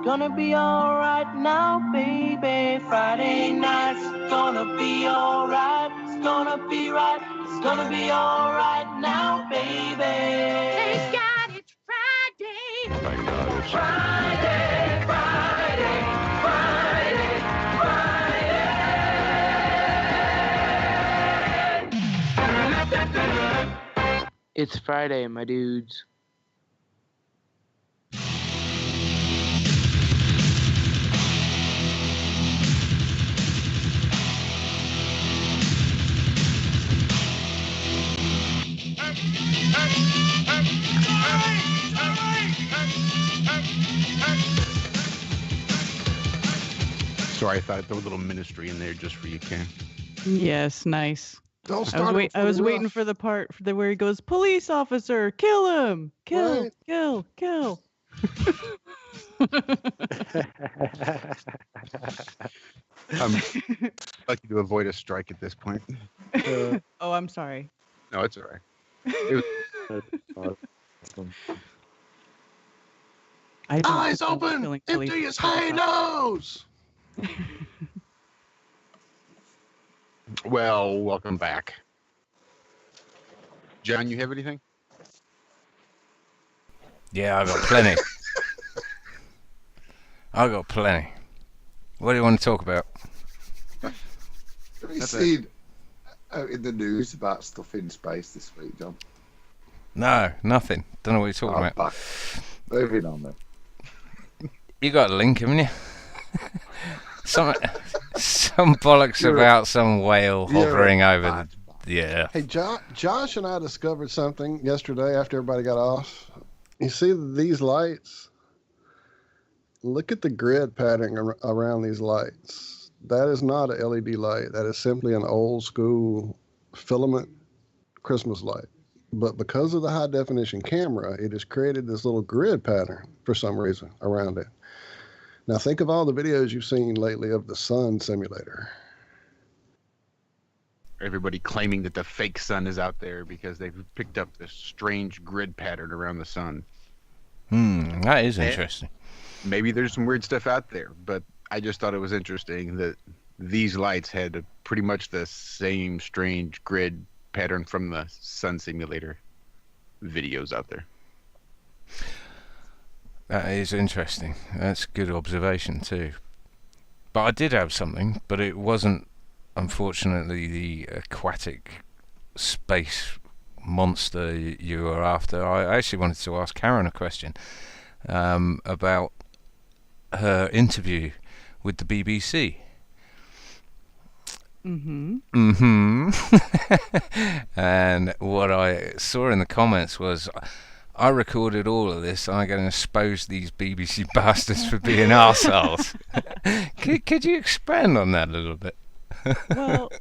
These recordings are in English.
gonna be alright now, baby. Friday night's gonna be alright. It's gonna be right. It's gonna be alright now, baby. Thank God it's Friday. Thank God it's Friday, Friday, Friday, Friday. It's Friday, my dudes. Sorry, I thought I'd throw a little ministry in there just for you, Ken. Yes, nice. I was waiting for the part where he goes, police officer, kill him, kill, Right. kill. I'm lucky to avoid a strike at this point. Oh, I'm sorry. No, it's all right. It was, I don't Eyes support open! killing Empty police his officers. high nose! well, welcome back. John, you have anything? Yeah, I've got plenty. I've got plenty. What do you want to talk about? Have you That's seen in the news about stuff in space this week, John? No, nothing. Don't know what you're talking about. Back. Moving on then. You got a link, haven't you? some bollocks about some whale hovering over. Yeah. Hey, Josh and I discovered something yesterday after everybody got off. You see these lights? Look at the grid pattern around these lights. That is not a LED light. That is simply an old school filament Christmas light. But because of the high definition camera, it has created this little grid pattern for some reason around it. Now think of all the videos you've seen lately of the sun simulator. Everybody claiming that the fake sun is out there because they've picked up this strange grid pattern around the sun. That is interesting. Maybe there's some weird stuff out there, but I just thought it was interesting that these lights had pretty much the same strange grid pattern from the sun simulator videos out there. That is interesting. That's a good observation too. But I did have something, but it wasn't, unfortunately, the aquatic space monster you were after. I actually wanted to ask Karen a question about her interview with the BBC. And what I saw in the comments was, I recorded all of this. I'm going to expose these BBC bastards for being arseholes. Could you expand on that a little bit? Well,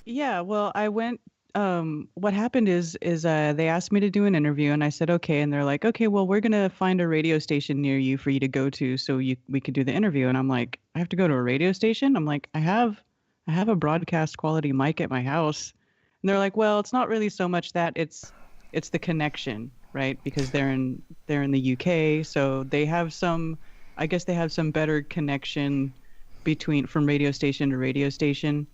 yeah. Well, I went. What happened is they asked me to do an interview, and I said okay. And they're like, okay, well, we're gonna find a radio station near you for you to go to, so we could do the interview. And I'm like, I have to go to a radio station? I'm like, I have a broadcast quality mic at my house. And they're like, well, it's not really so much that, it's the connection, right? Because they're in the UK, so they have some, I guess they have some better connection from radio station to radio station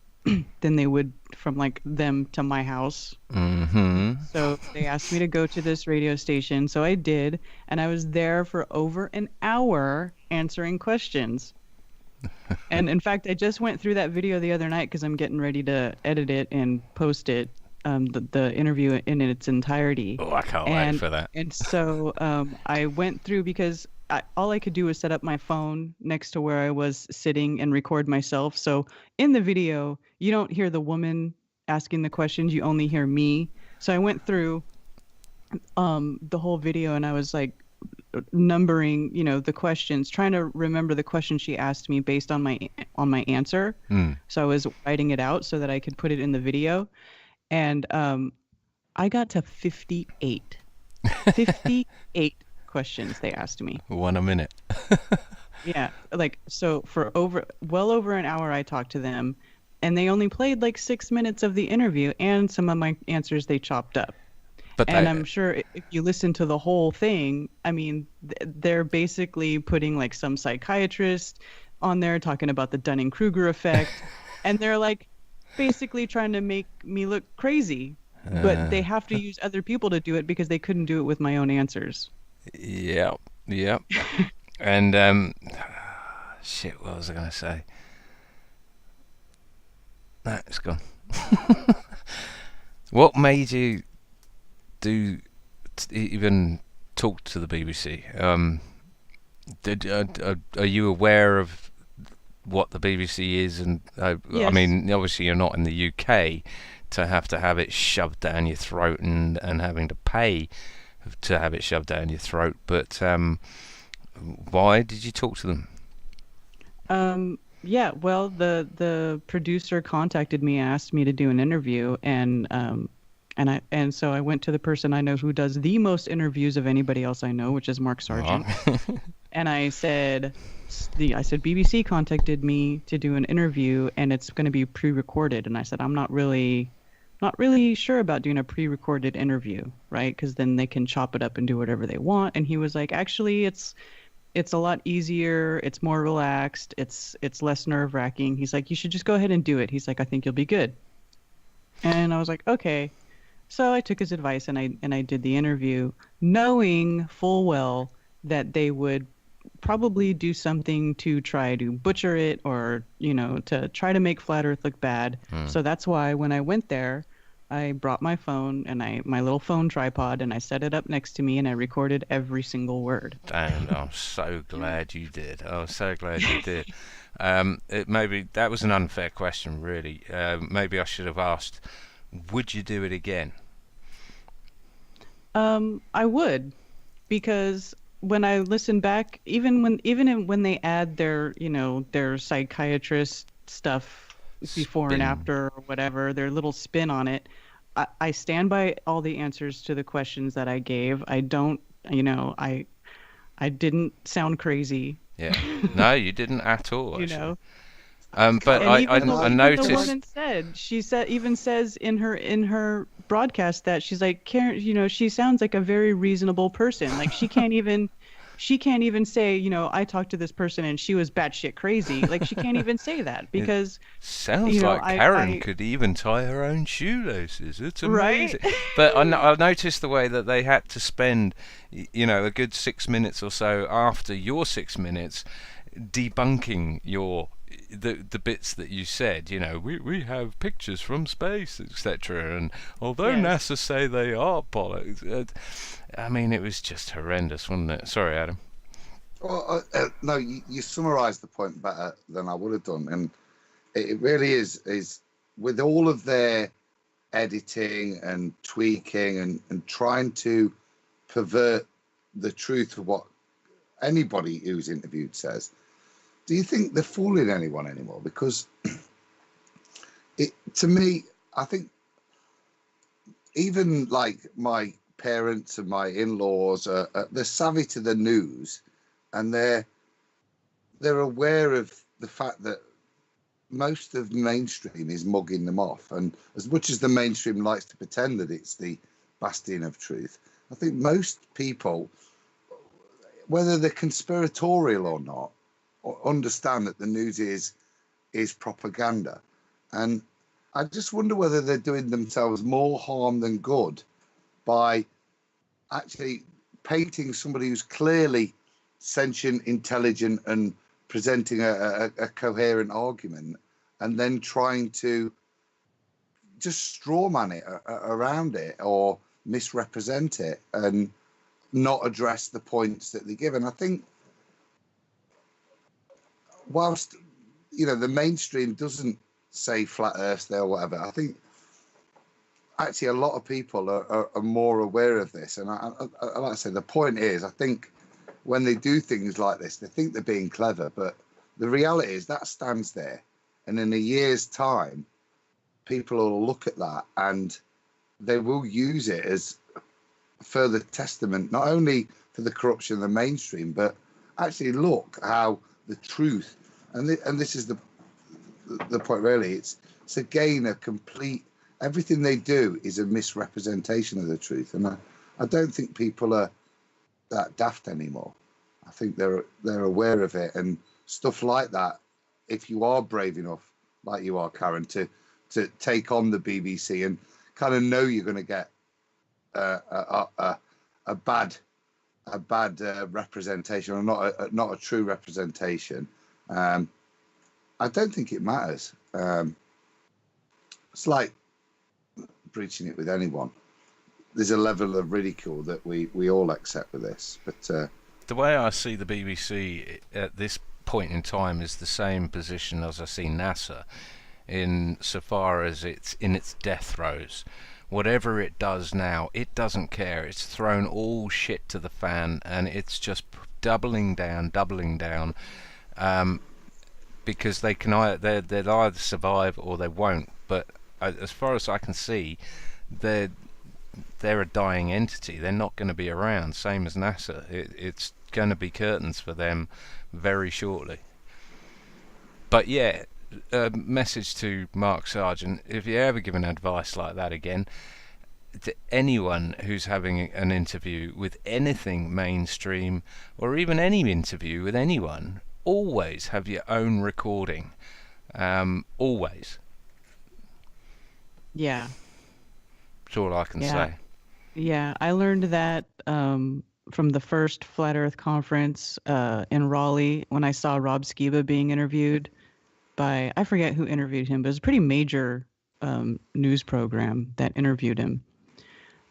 than they would from like them to my house. So they asked me to go to this radio station, so I did, and I was there for over an hour answering questions. And in fact, I just went through that video the other night because I'm getting ready to edit it and post it, the interview in its entirety. Oh, I can't wait for that. And so I went through because all I could do was set up my phone next to where I was sitting and record myself. So in the video, you don't hear the woman asking the questions, you only hear me. So I went through the whole video, and I was like numbering, the questions, trying to remember the questions she asked me based on my answer. So I was writing it out so that I could put it in the video. And I got to 58 questions they asked me. One a minute. Yeah, like, so for well over an hour I talked to them, and they only played like 6 minutes of the interview, and some of my answers they chopped up. But And they, I'm sure if you listen to the whole thing, I mean, they're basically putting like some psychiatrist on there talking about the Dunning-Kruger effect, and they're like basically trying to make me look crazy, but they have to use other people to do it because they couldn't do it with my own answers. yeah, yeah. And shit, what was I going to say? Nah, it's gone. What made you do even talk to the BBC? Are you aware of what the BBC is? And I Yes. mean, obviously you're not in the UK to have it shoved down your throat and having to pay to have it shoved down your throat. But why did you talk to them? Yeah, well, the producer contacted me, asked me to do an interview, and so I went to the person I know who does the most interviews of anybody else I know, which is Mark Sargent. And I said, BBC contacted me to do an interview, and it's going to be pre-recorded. And I said, I'm not really sure about doing a pre-recorded interview, right? Because then they can chop it up and do whatever they want. And he was like, actually, it's a lot easier. It's more relaxed. It's less nerve-wracking. He's like, you should just go ahead and do it. He's like, I think you'll be good. And I was like, okay. So I took his advice and I did the interview, knowing full well that they would probably do something to try to butcher it or, to try to make Flat Earth look bad. So that's why when I went there, I brought my phone and my little phone tripod, and I set it up next to me and I recorded every single word. And I'm so glad you did. I'm so glad you did. Maybe that was an unfair question, really. Maybe I should have asked, would you do it again? I would, because when I listen back, even when they add their psychiatrist stuff before and after or whatever, their little spin on it, I stand by all the answers to the questions that I gave. I don't, I didn't sound crazy. Yeah. No, you didn't at all. Actually. But And I noticed. The woman says in her broadcast that she's like, Karen, she sounds like a very reasonable person. Like she can't even say, I talked to this person and she was batshit crazy. Like she can't even say that because sounds like Karen could even tie her own shoelaces. It's amazing. Right? But I noticed the way that they had to spend, a good 6 minutes or so after your 6 minutes debunking the bits that you said. We have pictures from space, etc. And although NASA say they are bollocks, I mean, it was just horrendous, wasn't it? Sorry, Adam. Well, no, you summarised the point better than I would have done, and it really is with all of their editing and tweaking and trying to pervert the truth of what anybody who's interviewed says. Do you think they're fooling anyone anymore? Because to me, I think even like my parents and my in-laws they're savvy to the news, and they're aware of the fact that most of the mainstream is mugging them off. And as much as the mainstream likes to pretend that it's the bastion of truth, I think most people, whether they're conspiratorial or not, understand that the news is propaganda. And I just wonder whether they're doing themselves more harm than good by actually painting somebody who's clearly sentient, intelligent, and presenting a coherent argument, and then trying to just strawman it around it or misrepresent it and not address the points that they give. And I think whilst the mainstream doesn't say flat earth there or whatever, I think actually a lot of people are more aware of this. And I like I say, the point is, I think when they do things like this, they think they're being clever, but the reality is that stands there, and in a year's time people will look at that and they will use it as further testament, not only for the corruption of the mainstream, but actually look how the truth, and this is the point really, it's again a complete everything they do is a misrepresentation of the truth. And I don't think people are that daft anymore. I think they're aware of it, and stuff like that. If you are brave enough, like you are, Karen, to take on the BBC and kind of know you're going to get a bad representation, or not a true representation, I don't think it matters. It's like preaching it with anyone. There's a level of ridicule that we all accept with this, but the way I see the BBC at this point in time is the same position as I see NASA, in so far as it's in its death throes. Whatever it does now, it doesn't care. It's thrown all shit to the fan, and it's just doubling down, because they can they'll either survive or they won't. But as far as I can see, they're a dying entity. They're not going to be around. Same as NASA. It's going to be curtains for them very shortly. But yeah, a message to Mark Sargent: if you ever give an advice like that again to anyone who's having an interview with anything mainstream, or even any interview with anyone, always have your own recording. Always. Yeah. That's all I can say. Yeah, I learned that from the first Flat Earth conference in Raleigh, when I saw Rob Skiba being interviewed by, I forget who interviewed him, but it was a pretty major news program that interviewed him.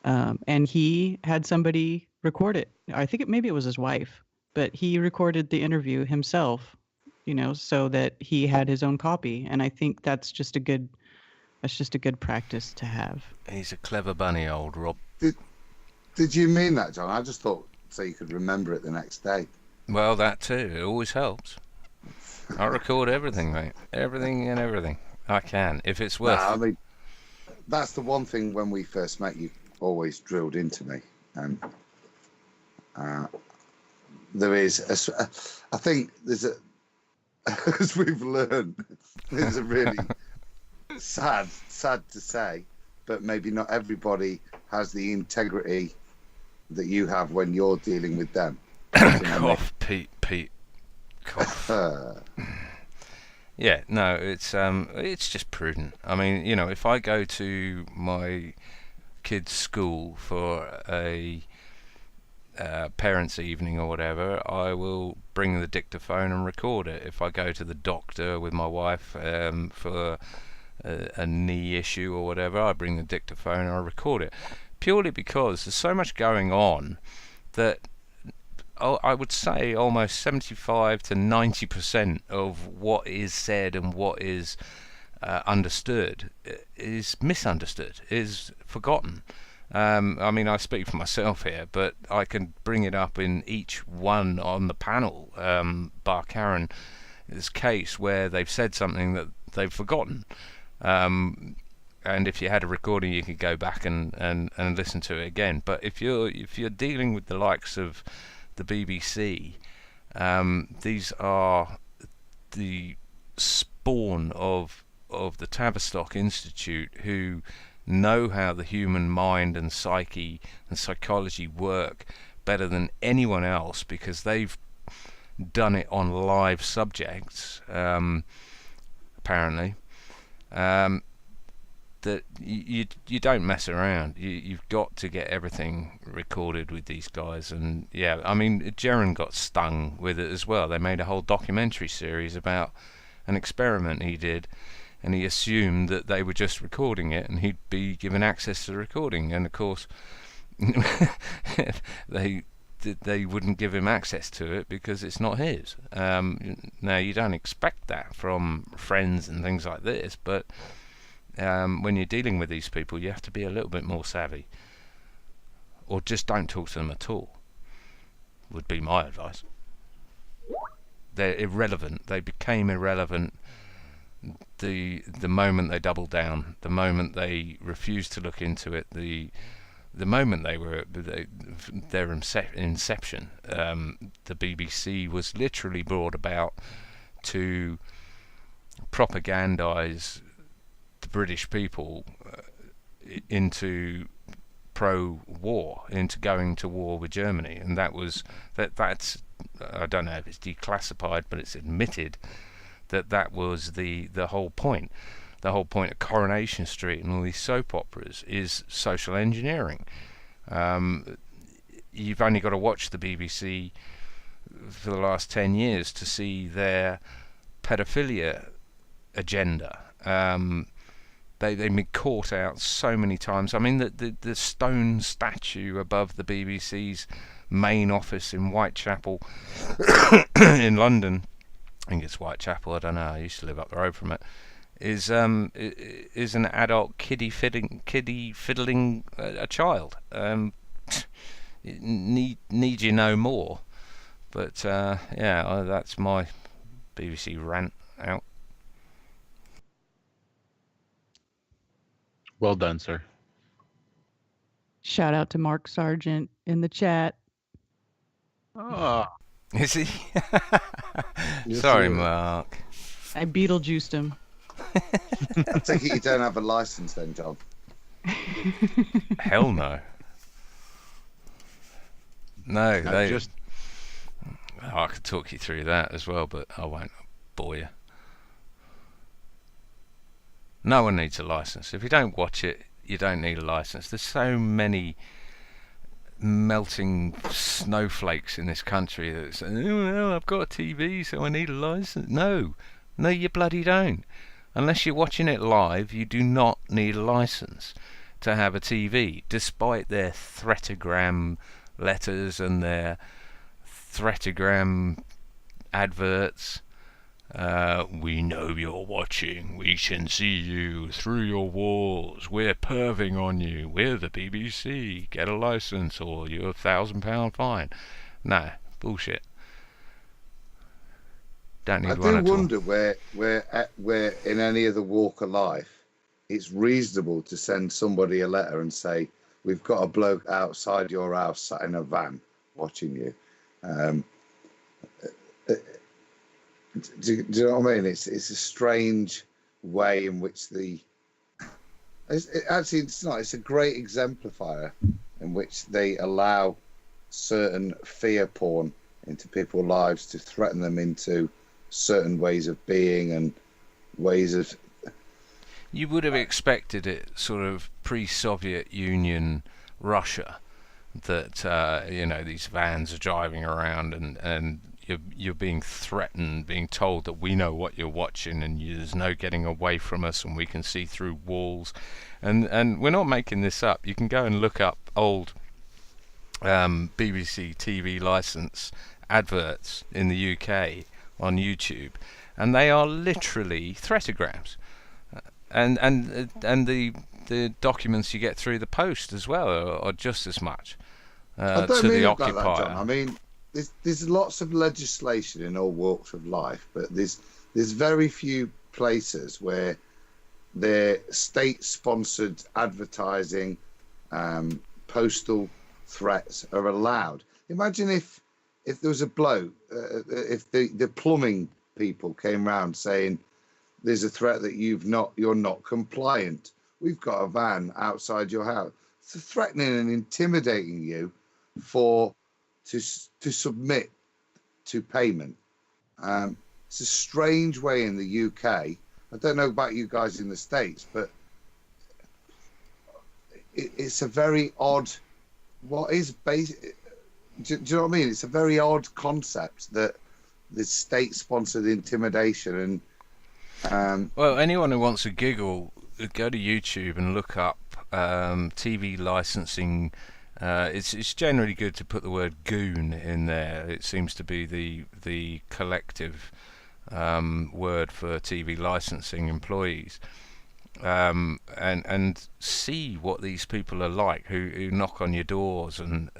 And he had somebody record it. I think maybe it was his wife, but he recorded the interview himself, so that he had his own copy. And I think that's just a good practice to have. He's a clever bunny, old Rob. Did you mean that, John? I just thought so you could remember it the next day. Well, that too. It always helps. I record everything, mate. Everything and everything. I can, if it's worth. I mean, that's the one thing when we first met, you always drilled into me. And there is, I think there's as we've learned, there's a really sad to say, but maybe not everybody has the integrity that you have when you're dealing with them. Cough, Pete. Cough. Yeah, no, it's just prudent. I mean, if I go to my kid's school for a parents' evening or whatever, I will bring the dictaphone and record it. If I go to the doctor with my wife for a knee issue or whatever, I bring the dictaphone and I record it, purely because there's so much going on that I would say almost 75 to 90% of what is said and what is understood is misunderstood, is forgotten. I mean, I speak for myself here, but I can bring it up in each one on the panel, bar Karen's case, where they've said something that they've forgotten. And if you had a recording, you could go back and listen to it again. But if you're dealing with the likes of the BBC, these are the spawn of the Tavistock Institute, who know how the human mind and psyche and psychology work better than anyone else, because they've done it on live subjects, apparently. That you don't mess around. You've got to get everything recorded with these guys. And yeah, I mean, Jaron got stung with it as well. They made a whole documentary series about an experiment he did, and he assumed that they were just recording it and he'd be given access to the recording, and of course they wouldn't give him access to it because it's not his. Now, you don't expect that from friends and things like this, but when you're dealing with these people, you have to be a little bit more savvy, or just don't talk to them at all, would be my advice. They're irrelevant. They became irrelevant the moment they doubled down, the moment they refused to look into it, the moment their inception. The BBC was literally brought about to propagandise the British people into pro-war, into going to war with Germany, and that's I don't know if it's declassified, but it's admitted that was the whole point. The whole point of Coronation Street and all these soap operas is social engineering. You've only got to watch the BBC for the last 10 years to see their pedophilia agenda. They've been caught out so many times. I mean, the stone statue above the BBC's main office in Whitechapel in London, I think it's Whitechapel, I don't know, I used to live up the road from it, is an adult kiddie fiddling a child. Need you no more. But yeah, that's my BBC rant out. Well done, sir. Shout out to Mark Sargent in the chat. Oh, Is he? Yes, Sorry, sir. Mark. I Beetlejuiced him. I take it you don't have a license then, John. Hell no. No, no, they just I could talk you through that as well, but I won't bore you. No one needs a license. If you don't watch it, you don't need a license. There's so many melting snowflakes in this country that say, oh, well, I've got a TV, so I need a license. No, you bloody don't. Unless you're watching it live, you do not need a license to have a TV, despite their threatogram letters and their threatogram adverts. We know you're watching. We can see you through your walls. We're perving on you. We're the BBC. Get a license or you're £1,000 fine. No, bullshit. Don't need I one do at all. wonder where in any other walk of life it's reasonable to send somebody a letter and say, we've got a bloke outside your house sat in a van watching you. Do you know what I mean? It's a strange way in which it's not. It's a great exemplifier in which they allow certain fear porn into people's lives to threaten them into certain ways of being and ways of. You would have expected it sort of pre-Soviet Union Russia, that these vans are driving around and you're being threatened, being told that we know what you're watching and there's no getting away from us and we can see through walls. And we're not making this up. You can go and look up old BBC TV license adverts in the UK on YouTube, and they are literally threatograms. And the documents you get through the post as well are just as much I don't to mean the about occupier. that, John. I mean, there's lots of legislation in all walks of life, but there's very few places where their state-sponsored advertising, postal threats are allowed. Imagine if there was a bloke, if the plumbing people came round saying, there's a threat that you're not compliant. We've got a van outside your house. It's threatening and intimidating you to submit to payment. It's a strange way in the UK. I don't know about you guys in the States, but it's a very odd. What is basic? Do you know what I mean? It's a very odd concept that the state-sponsored intimidation and. Well, anyone who wants to giggle, go to YouTube and look up TV licensing. It's generally good to put the word goon in there. It seems to be the collective word for TV licensing employees. And see what these people are like who knock on your doors and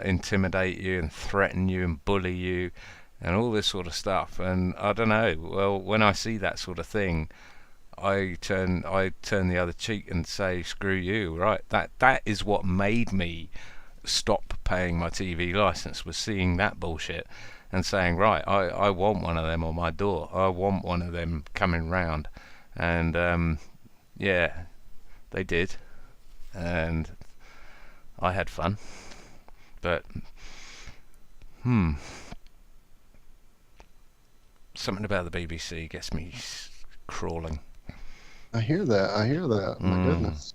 intimidate you and threaten you and bully you and all this sort of stuff. And I don't know, well, when I see that sort of thing, I turn the other cheek and say, screw you, right? That is what made me stop paying my TV license, was seeing that bullshit and saying, right, I want one of them on my door. I want one of them coming round. And yeah, They did, and I had fun. But something about the BBC gets me crawling. I hear that. My goodness.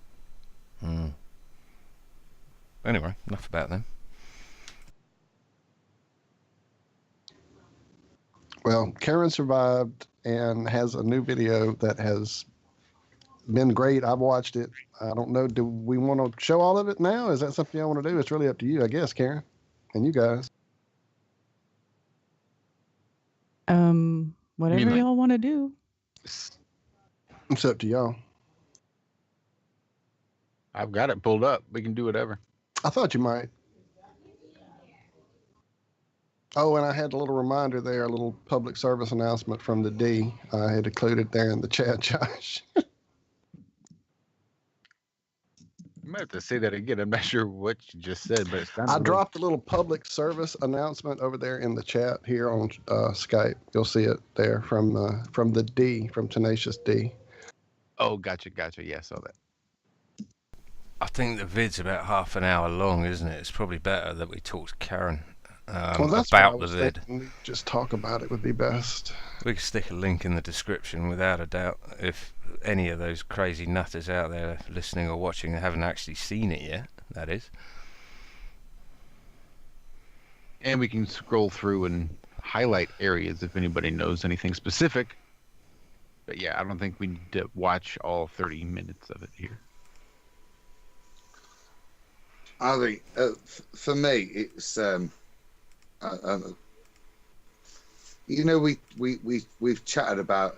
Anyway, enough about them. Well, Karen survived and has a new video that has been great. I've watched it. I don't know. Do we want to show all of it now? Is that something y'all want to do? It's really up to you, I guess, Karen, and you guys. Whatever y'all want to do. It's up to y'all. I've got it pulled up. We can do whatever. I thought you might. Oh, and I had a little reminder there, a little public service announcement from the D. I had included there in the chat, Josh. You might have to say that again. I'm not sure what you just said, but I dropped a little public service announcement over there in the chat here on Skype. You'll see it there from the D, from Tenacious D. Oh, gotcha. Yeah, I saw that. I think the vid's about half an hour long, isn't it? It's probably better that we talk to Karen that's about what the I was vid. thinking. Just talk about it would be best. We can stick a link in the description without a doubt if any of those crazy nutters out there listening or watching haven't actually seen it yet, that is. And we can scroll through and highlight areas if anybody knows anything specific. But yeah, I don't think we need to watch all 30 minutes of it here. I think for me, it's you know, we've chatted about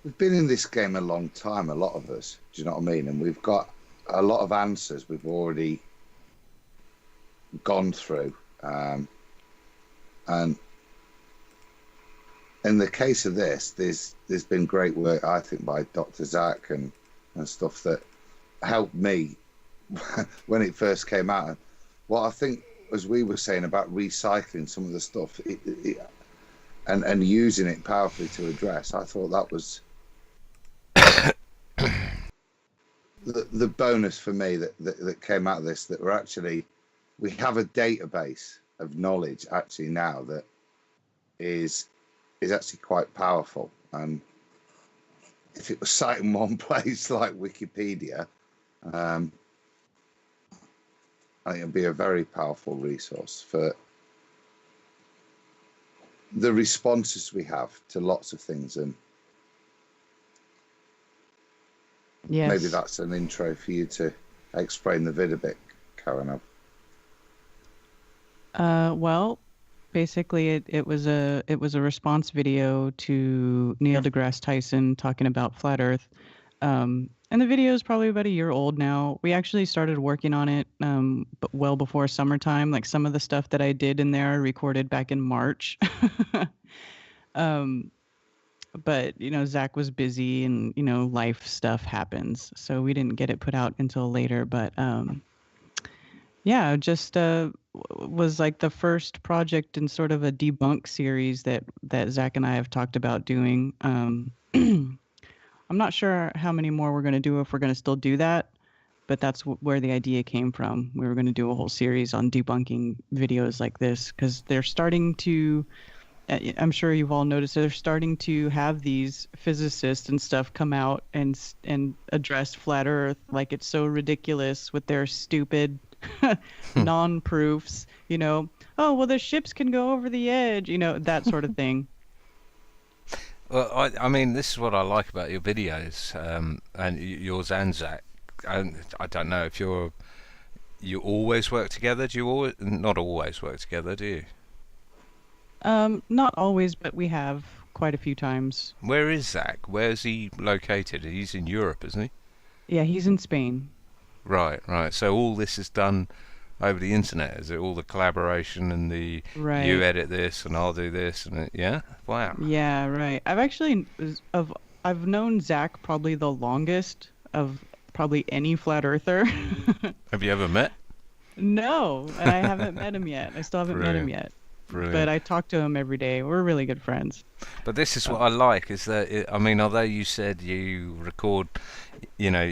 we've been in this game a long time, a lot of us. Do you know what I mean? And we've got a lot of answers we've already gone through, and in the case of this, there's been great work, I think, by Dr. Zak and stuff that helped me when it first came out. What I think, as we were saying about recycling some of the stuff and using it powerfully to address, I thought that was the bonus for me that came out of this, that we're actually, we have a database of knowledge actually now that is actually quite powerful. And if it was cited in one place like Wikipedia, I think it'd be a very powerful resource for the responses we have to lots of things. And Yes. maybe that's an intro for you to explain the vid a bit, Karen. Well, basically it was a response video to Neil deGrasse Tyson talking about flat Earth. And the video is probably about a year old now. We actually started working on it but well before summertime. Like some of the stuff that I did in there I recorded back in March. But Zach was busy and life stuff happens, so we didn't get it put out until later. But yeah, just was like the first project in sort of a debunk series that Zach and I have talked about doing. I'm not sure how many more we're going to do, if we're going to still do that, but that's where the idea came from. We were going to do a whole series on debunking videos like this, because they're starting to, I'm sure you've all noticed, they're starting to have these physicists and stuff come out and address flat Earth like it's so ridiculous with their stupid non-proofs, oh, well, the ships can go over the edge, that sort of thing. Well, I mean, this is what I like about your videos, and yours and Zach. I don't know if you always work together. Do you always? Not always work together, do you? Not always, but we have quite a few times. Where is Zach? Where is he located? He's in Europe, isn't he? Yeah, he's in Spain. Right. So all this is done over the internet, is it? All the collaboration and the right. You edit this and I'll do this and yeah. Wow. Yeah, right. I've known Zach probably the longest of probably any flat earther. Have you ever met? No, and I haven't met him yet. I still haven't met him yet. Brilliant. but I talk to him every day. We're really good friends. But this is what I like, is that I mean, although you said you record, you know,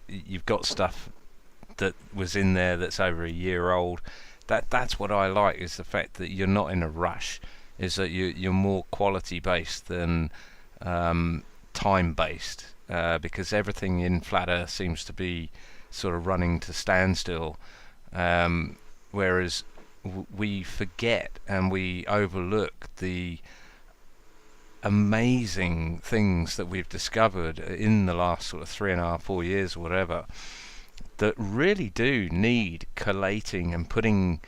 you've got stuff that was in there that's over a year old. That's what I like, is the fact that you're not in a rush. Is that you're more quality based than time based, because everything in Flat Earth seems to be sort of running to standstill, whereas we forget and we overlook the amazing things that we've discovered in the last sort of 3.5, 4 years or whatever, that really do need collating and putting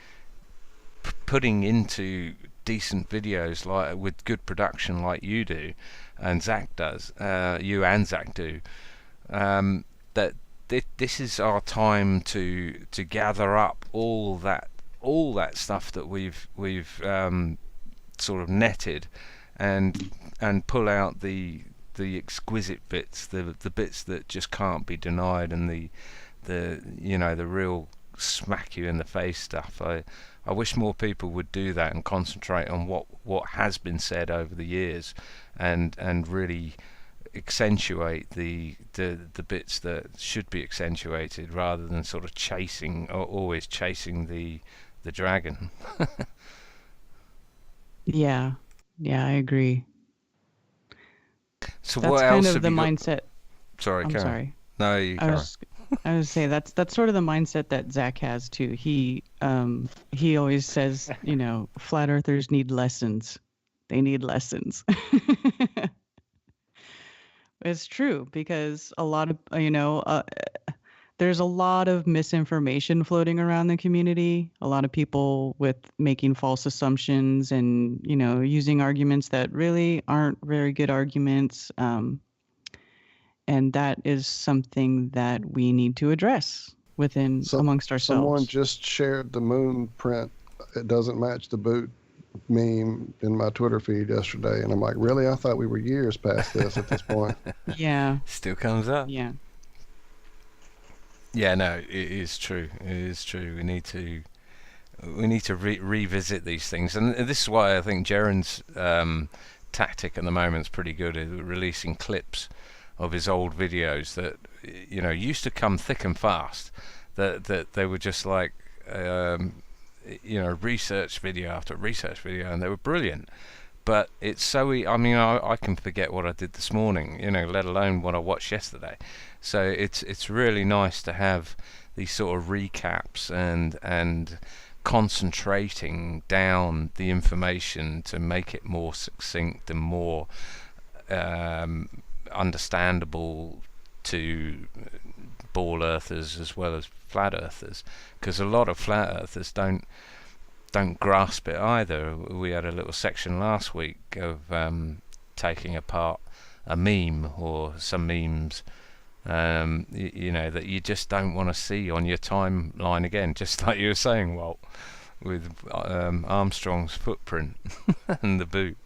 into decent videos, like with good production like you do and Zak does, you and Zak do, that this is our time to gather up all that stuff that we've sort of netted, and pull out the exquisite bits, the bits that just can't be denied, and the real smack you in the face stuff. I wish more people would do that and concentrate on what has been said over the years, and really accentuate the bits that should be accentuated, rather than sort of always chasing the dragon. Yeah, I agree. So That's what kind else of have the you got? mindset. Sorry, I'm Karen. sorry. No, you I go. was say that's sort of the mindset that Zak has too. He always says, flat earthers need lessons. They need lessons. It's true, because a lot of there's a lot of misinformation floating around the community. A lot of people with making false assumptions and using arguments that really aren't very good arguments. And that is something that we need to address amongst ourselves. Someone just shared the moon print. It doesn't match the boot meme in my Twitter feed yesterday, and I'm like, really? I thought we were years past this at this point. Yeah. Still comes up. Yeah. Yeah, no, it is true. It is true. We need to revisit these things, and this is why I think Jaren's tactic at the moment is pretty good, releasing clips of his old videos that used to come thick and fast. That they were just like research video after research video, and they were brilliant. But it's so I can forget what I did this morning, let alone what I watched yesterday. So it's really nice to have these sort of recaps and concentrating down the information to make it more succinct and more understandable to ball earthers as well as flat earthers, because a lot of flat earthers don't grasp it either. We had a little section last week of taking apart a meme, or some memes that you just don't want to see on your timeline again, just like you were saying, Walt, with Armstrong's footprint and the boot.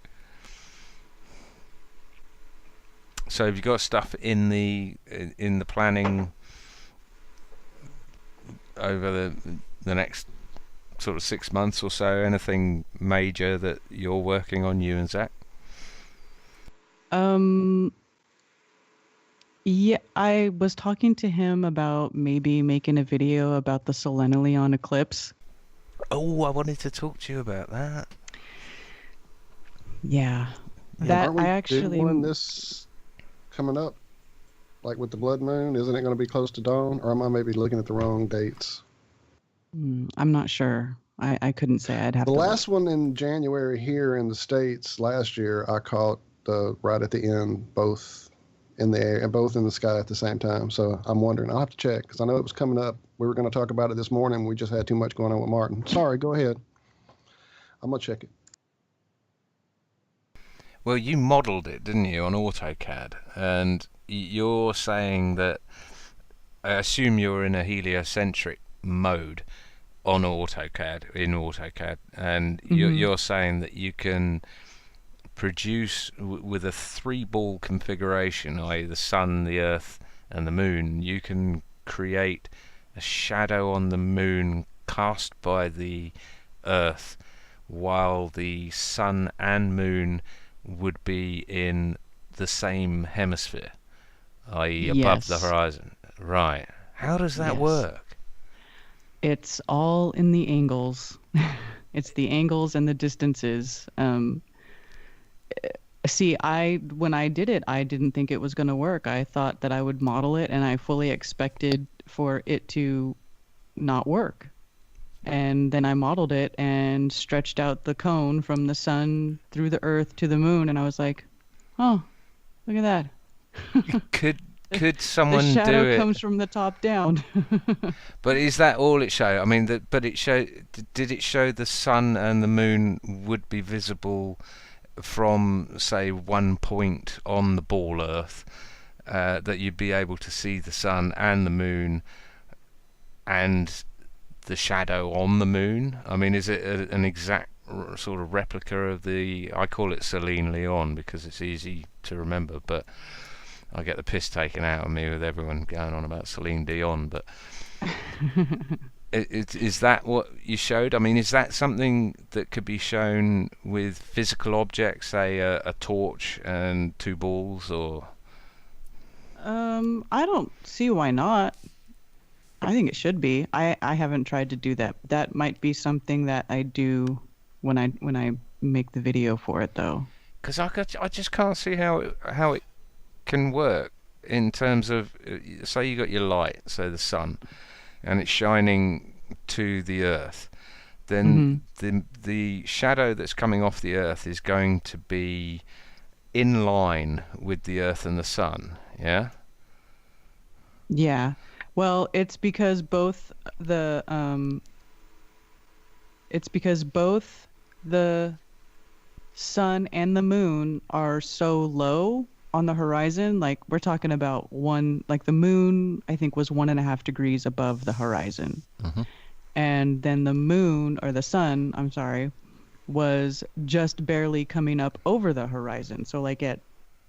So have you got stuff in the planning over the next sort of 6 months or so? Anything major that you're working on, you and Zak? Yeah, I was talking to him about maybe making a video about the Selenoleon eclipse. Oh, I wanted to talk to you about that. Yeah, that Aren't we I actually doing this coming up, like with the blood moon? Isn't it going to be close to dawn, or am I maybe looking at the wrong dates? I'm not sure. I couldn't say. I'd have The to last one in January here in the States last year, I caught right at the end, both in the air and both in the sky at the same time. So I'm wondering, I'll have to check, because I know it was coming up. We were going to talk about it this morning. We just had too much going on with Martin. Sorry, go ahead. I'm going to check it. Well, you modelled it, didn't you, on AutoCAD? And you're saying that, I assume you're in a heliocentric mode on AutoCAD, and you're saying that you can produce with a 3-ball configuration, i.e. the sun, the earth and the moon, you can create a shadow on the moon cast by the earth while the sun and moon would be in the same hemisphere, i.e. above the Yes. horizon. Right. How does that Yes. work? It's all in the angles. It's the angles and the distances. See, when I did it, I didn't think it was going to work. I thought that I would model it, and I fully expected for it to not work. And then I modeled it and stretched out the cone from the sun through the earth to the moon, and I was like, oh, look at that. Could The someone do shadow it? comes from the top down. But is that all it showed? I mean, but it showed. Did it show the sun and the moon would be visible from, say, one point on the ball Earth, that you'd be able to see the sun and the moon and the shadow on the moon? I mean, is it an exact sort of replica of the? I call it Celine Leon because it's easy to remember, but I get the piss taken out of me with everyone going on about Celine Dion. But is that what you showed? I mean, is that something that could be shown with physical objects, say a torch and two balls, or? I don't see why not. I think it should be. I haven't tried to do that. That might be something that I do when I make the video for it, though. Because I just can't see how it can work in terms of, say you got your light, so the sun, and it's shining to the earth, then the shadow that's coming off the earth is going to be in line with the earth and the sun, yeah? Yeah. Well, it's because both the sun and the moon are so low on the horizon. Like we're talking about like the moon, I think, was 1.5 degrees above the horizon. And then the moon, or the sun, I'm sorry, was just barely coming up over the horizon. So like at,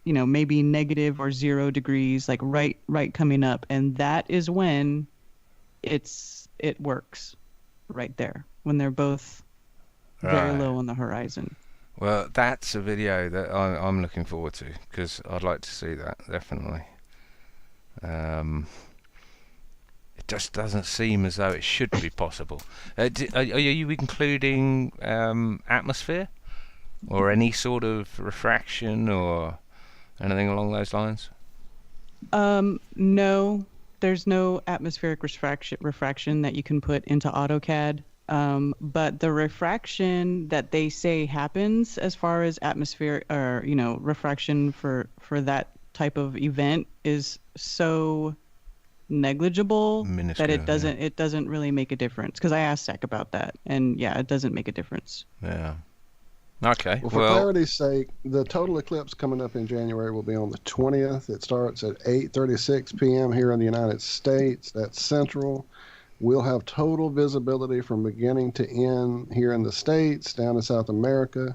maybe negative or 0 degrees, like right coming up. And that is when it works right there, when they're both very Right. low on the horizon. Well, that's a video that I'm looking forward to, because I'd like to see that, definitely. It just doesn't seem as though it should be possible. Are you including atmosphere or any sort of refraction or anything along those lines? No, there's no atmospheric refraction that you can put into AutoCAD. But the refraction that they say happens as far as atmosphere or, refraction for that type of event is so negligible Minuscule, that it doesn't really make a difference. Because I asked Zach about that, and yeah, it doesn't make a difference. Yeah. Okay. Well, for clarity's sake, the total eclipse coming up in January will be on the 20th. It starts at 8:36 p.m. here in the United States. That's Central. We'll have total visibility from beginning to end here in the States, down in South America.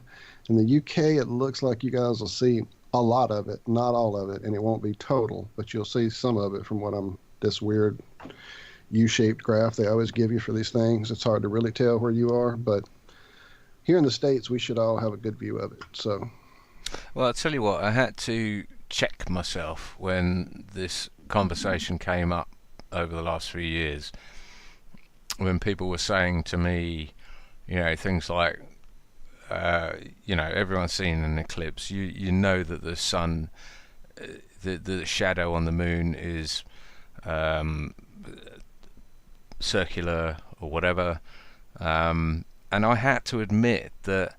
In the UK, it looks like you guys will see a lot of it, not all of it, and it won't be total, but you'll see some of it from this weird U-shaped graph they always give you for these things. It's hard to really tell where you are, but here in the States, we should all have a good view of it. So, well, I'll tell you what, I had to check myself when this conversation came up over the last few years, when people were saying to me, things like, everyone's seen an eclipse. You know that the sun, the shadow on the moon is circular or whatever. And I had to admit that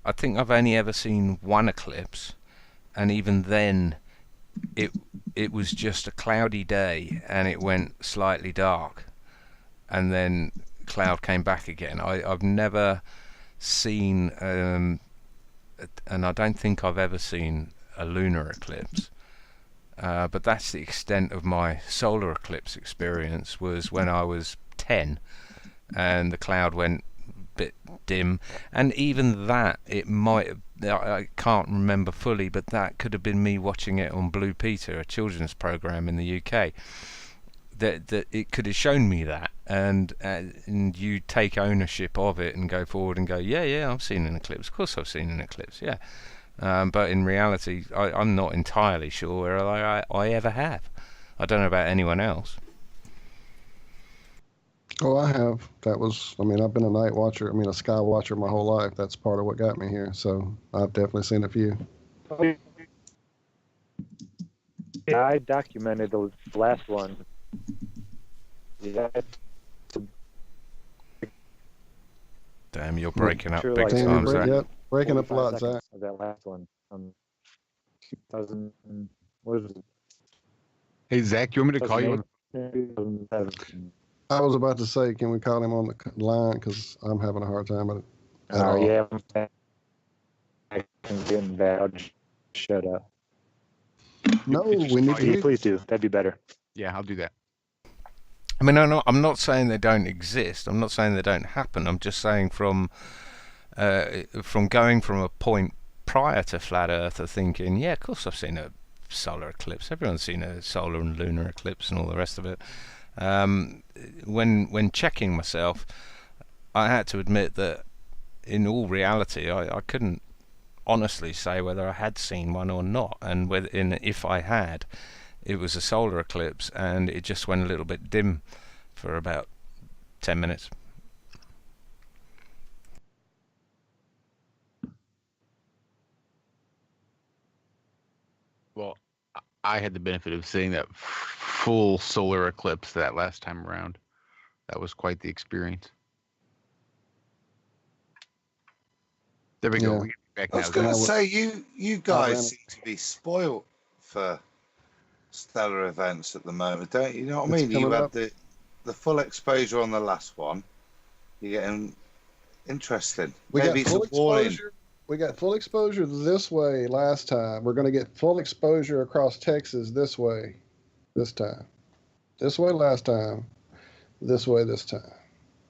I think I've only ever seen one eclipse, and even then, it was just a cloudy day, and it went slightly dark, and then cloud came back again. I've never seen, and I don't think I've ever seen a lunar eclipse. But that's the extent of my solar eclipse experience, was when I was 10, and the cloud went bit dim, and even that, I can't remember fully, but that could have been me watching it on Blue Peter, a children's program in the UK. that it could have shown me that, and you take ownership of it and go forward and go, yeah, I've seen an eclipse. Of course, I've seen an eclipse. Yeah, but in reality, I'm not entirely sure where I ever have. I don't know about anyone else. Oh, I have. That was, I mean, I've been a night watcher, a sky watcher my whole life. That's part of what got me here. So I've definitely seen a few. Yeah, I documented the last one. Yeah. Damn, you're breaking up True, big like, time, Zach. Yep, breaking up a 45 lot, seconds Zach. of that last one. 2000, what was it? Hey, Zach, you want me to call you? 2007. I was about to say, can we call him on the line? Because I'm having a hard time at it. At all. Yeah, I can get in bad. I'll just shut up. No, we need to. Please do. That'd be better. Yeah, I'll do that. I mean, I'm not saying they don't exist. I'm not saying they don't happen. I'm just saying from going from a point prior to flat Earth of thinking, yeah, of course I've seen a solar eclipse. Everyone's seen a solar and lunar eclipse and all the rest of it. When checking myself, I had to admit that in all reality, I couldn't honestly say whether I had seen one or not, and if I had, it was a solar eclipse, and it just went a little bit dim for about 10 minutes. Well, I had the benefit of seeing that full solar eclipse that last time around. That was quite the experience. There we go. Yeah. We get back I now. was going to Zach. say, you guys seem to be spoiled for stellar events at the moment, don't you? You know what I It's mean? You coming had up. the full exposure on the last one. You're getting interesting. We Maybe got full it's a warning. exposure. We got full exposure this way last time. We're going to get full exposure across Texas this way this time. This way last time. This way this time.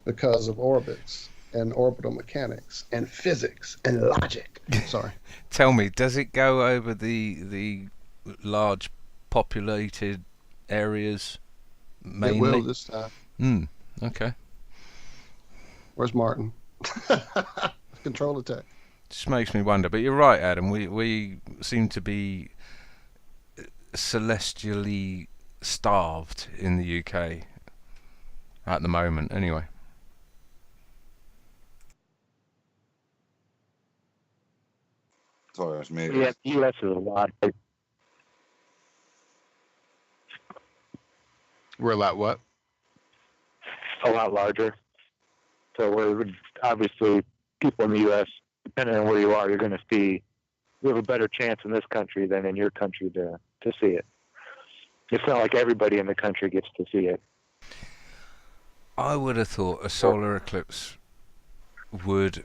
Because of orbits and orbital mechanics and physics and logic. Sorry. Tell me, does it go over the large populated areas mainly? It will this time. Okay. Where's Martin? Control attack. Just makes me wonder, but you're right, Adam. We seem to be celestially starved in the UK at the moment. Anyway, Sorry, I was muted. Yeah, the U.S. is a lot. We're a lot what? A lot larger. So we're obviously people in the U.S. Depending on where you are, you're going to see. We have a better chance in this country than in your country to see it. It's not like everybody in the country gets to see it. I would have thought a solar eclipse would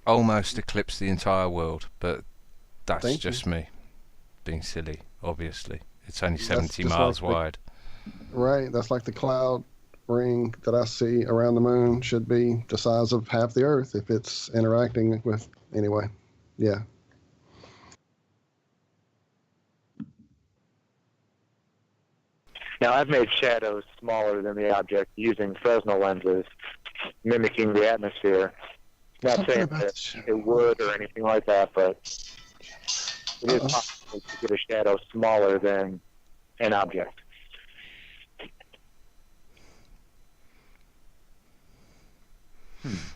almost eclipse the entire world, but that's Thank just me being silly. Obviously, it's only That's 70 just miles like the- wide. Right. That's like the cloud ring that I see around the moon should be the size of half the Earth if it's interacting with. Anyway, yeah. Now, I've made shadows smaller than the object using Fresnel lenses, mimicking the atmosphere. Not Something saying about that the shadow. it would or anything like that, but it is possible to get a shadow smaller than an object.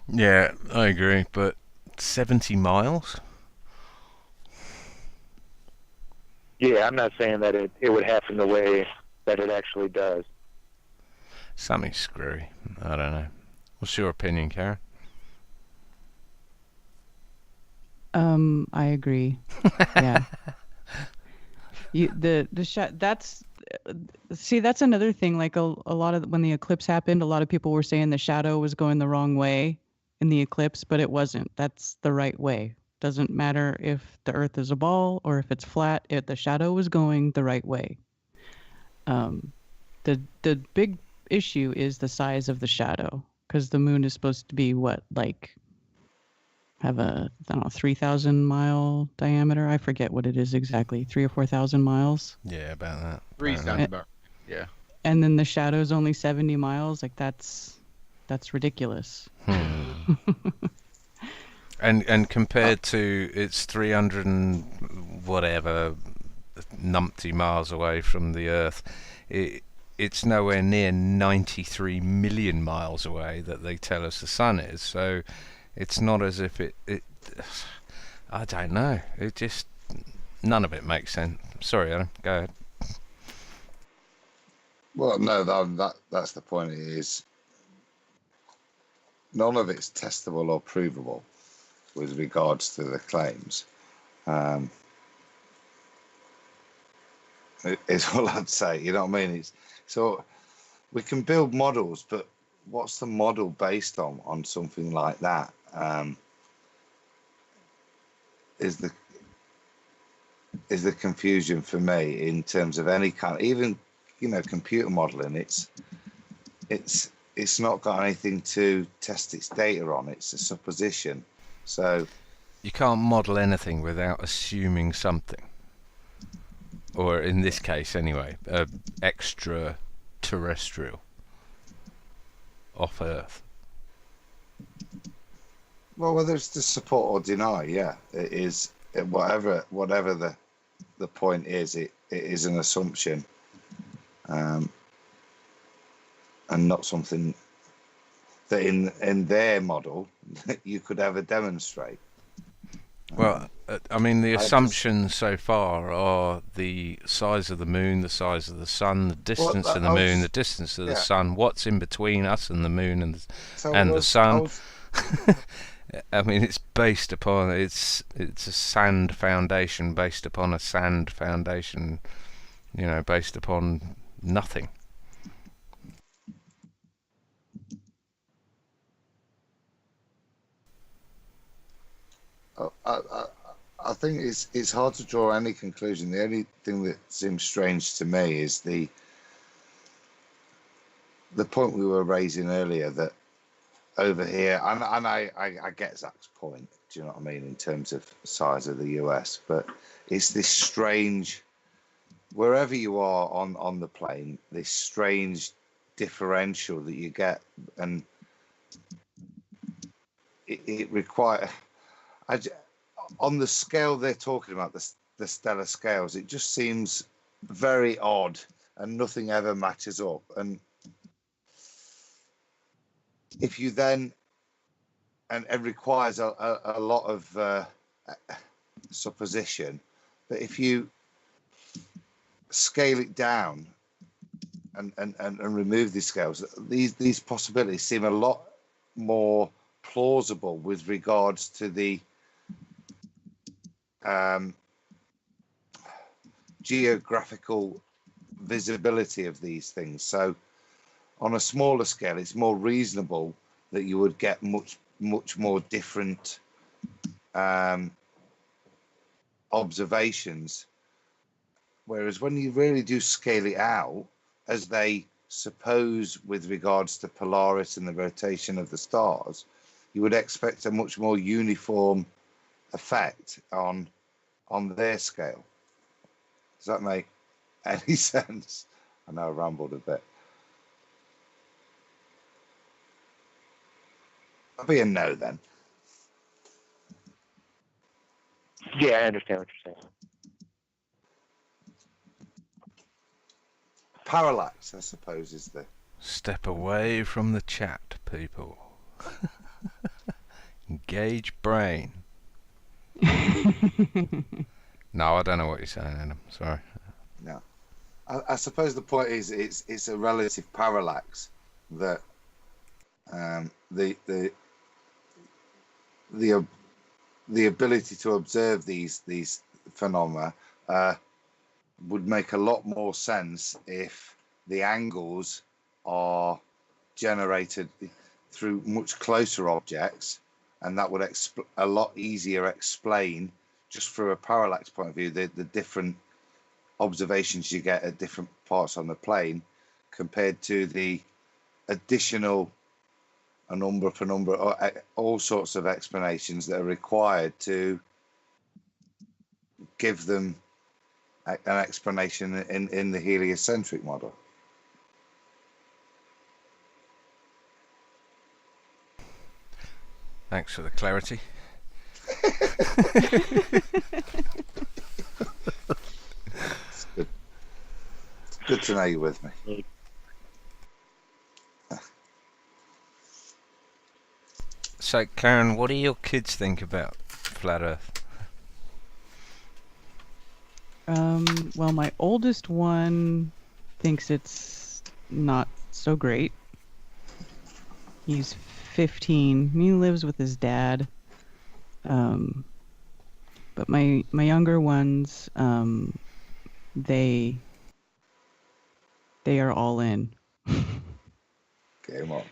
Yeah, I agree, but 70 miles? Yeah, I'm not saying that it would happen the way that it actually does. Something screwy. I don't know. What's your opinion, Karen? I agree. Yeah. That's that's another thing. Like a lot of when the eclipse happened, a lot of people were saying the shadow was going the wrong way in the eclipse, but it wasn't. That's the right way. Doesn't matter if the Earth is a ball or if it's flat. The shadow was going the right way. The big issue is the size of the shadow, because the moon is supposed to be have a 3,000 mile diameter. I forget what it is exactly, 3,000 or 4,000 miles. Yeah, about that. Three About sounds that. about. Yeah. and then the shadow's only 70 miles. Like that's ridiculous. And compared to its 300 and whatever numpty miles away from the Earth, it's nowhere near 93 million miles away that they tell us the sun is. So it's not as if it I don't know. It just, none of it makes sense. Sorry, Adam, go ahead. Well, no, that's the point. It is none of it's testable or provable with regards to the claims. It's all I'd say. You know what I mean? So we can build models, but what's the model based on something like that? Is the confusion for me in terms of any kind, even computer modeling. It's not got anything to test its data on. It's a supposition. So you can't model anything without assuming something, or in this case anyway, extraterrestrial, off Earth. Well, whether it's to support or deny, yeah, it is. Whatever the point is, it is an assumption, and not something that in their model you could ever demonstrate. Well, I mean, the assumptions so far are the size of the moon, the size of the sun, the distance of the moon, the distance of the sun, what's in between us and the moon and the sun. I mean, it's based upon it's a sand foundation based upon a sand foundation, based upon nothing. I think it's hard to draw any conclusion. The only thing that seems strange to me is the point we were raising earlier, that over here, and I get Zak's point, do you know what I mean, in terms of size of the US, but it's this strange, wherever you are on the plane, this strange differential that you get, and it requires, on the scale they're talking about, the stellar scales, it just seems very odd, and nothing ever matches up. And if you then, and it requires a lot of supposition, but if you scale it down and remove these scales, these possibilities seem a lot more plausible with regards to the geographical visibility of these things. So on a smaller scale, it's more reasonable that you would get much more different observations. Whereas when you really do scale it out, as they suppose with regards to Polaris and the rotation of the stars, you would expect a much more uniform effect on their scale. Does that make any sense? I know I rambled a bit. I'll be a no then. Yeah, I understand what you're saying. Parallax, I suppose, is the... Step away from the chat, people. Engage brain. No, I don't know what you're saying, Adam. Sorry. No. I suppose the point is it's a relative parallax that the ability to observe these phenomena would make a lot more sense if the angles are generated through much closer objects, and that would a lot easier explain, just through a parallax point of view, the different observations you get at different parts on the plane, compared to the additional penumbra, or all sorts of explanations that are required to give them an explanation in the heliocentric model. Thanks for the clarity. It's good. It's good to know you're with me. So, Karen, what do your kids think about Flat Earth? Well, my oldest one thinks it's not so great. He's 15. He lives with his dad. But my younger ones, they are all in. Game on.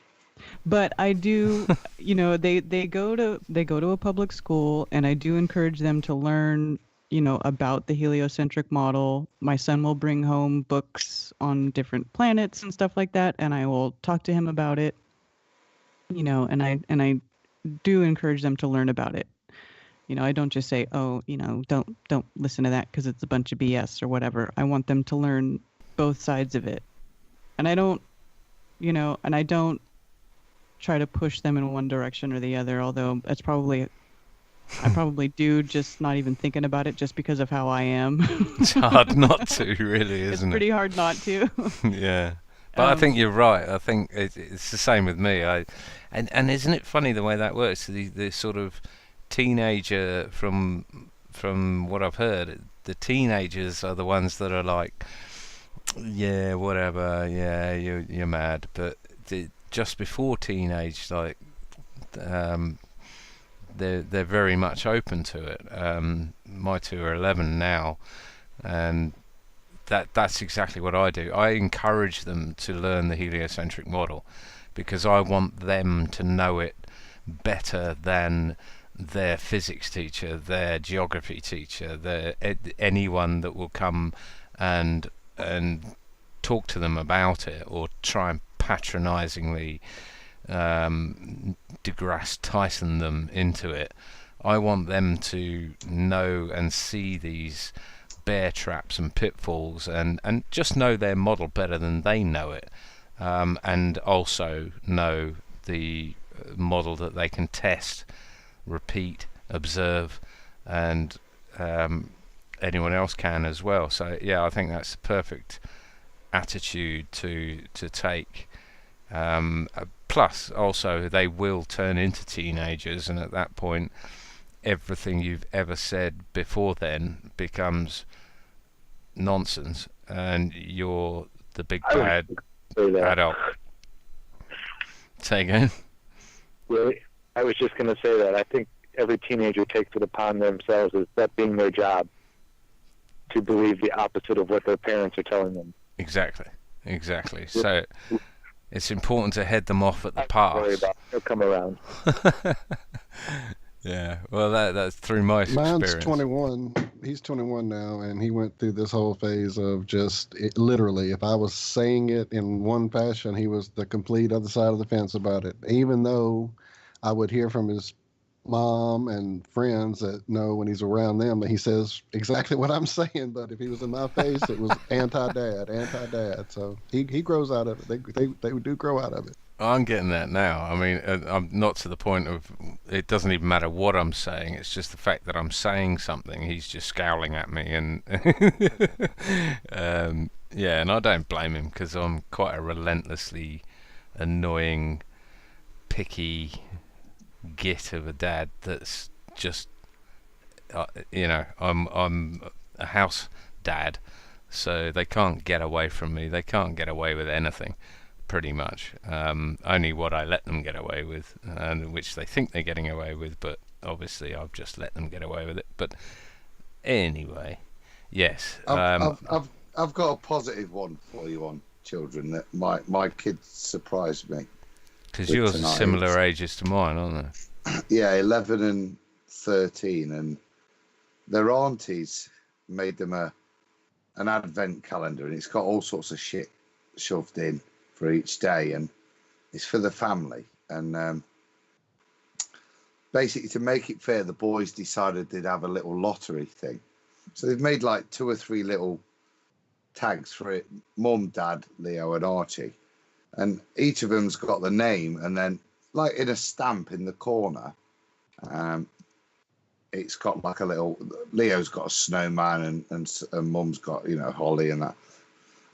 But I do, they go to a public school, and I do encourage them to learn, about the heliocentric model. My son will bring home books on different planets and stuff like that, and I will talk to him about it. And I do encourage them to learn about it. I don't just say, oh, don't listen to that because it's a bunch of BS or whatever. I want them to learn both sides of it. And I don't try to push them in one direction or the other, although I probably do, just not even thinking about it just because of how I am. It's hard not to, really, isn't it? It's pretty hard not to. Yeah. But I think you're right. I think it's the same with me. And isn't it funny the way that works? The sort of teenager, from what I've heard, the teenagers are the ones that are like, yeah, whatever, yeah, you're mad. But just before teenage, like, they're very much open to it. My two are 11 now, and that's exactly what I do. I encourage them to learn the heliocentric model because I want them to know it better than their physics teacher, their geography teacher, anyone that will come and talk to them about it or try and patronisingly deGrasse Tyson them into it. I want them to know and see these bear traps and pitfalls and just know their model better than they know it, and also know the model that they can test, repeat, observe, and anyone else can as well. So yeah, I think that's the perfect attitude to take. Plus also they will turn into teenagers, and at that point everything you've ever said before then becomes nonsense, and you're the big bad adult. Say again? Really? I was just going to say that. I think every teenager takes it upon themselves as that being their job to believe the opposite of what their parents are telling them. Exactly. So it's important to head them off at the pass. Worry about it. They'll come around. Yeah, well, that's through my experience. Mine's 21. He's 21 now, and he went through this whole phase of literally, if I was saying it in one fashion, he was the complete other side of the fence about it. Even though I would hear from his mom and friends that know when he's around them, he says exactly what I'm saying. But if he was in my face, it was anti-dad. So he grows out of it. They do grow out of it. I'm getting that now. I mean, I'm not to the point of it doesn't even matter what I'm saying. It's just the fact that I'm saying something. He's just scowling at me, and yeah, and I don't blame him because I'm quite a relentlessly annoying, picky git of a dad. That's just, I'm a house dad, so they can't get away from me. They can't get away with anything. Pretty much, only what I let them get away with, and which they think they're getting away with, but obviously I've just let them get away with it. But anyway, yes. I've got a positive one for you on children that my kids surprised me. Because yours are similar ages to mine, aren't they? Yeah, 11 and 13, and their aunties made them an advent calendar, and it's got all sorts of shit shoved in for each day, and it's for the family. And basically, to make it fair, the boys decided they'd have a little lottery thing. So they've made like 2 or 3 little tags for it: Mum, Dad, Leo, and Archie. And each of them's got the name, and then, like in a stamp in the corner, It's got like a little. Leo's got a snowman, and Mum's got Holly and that.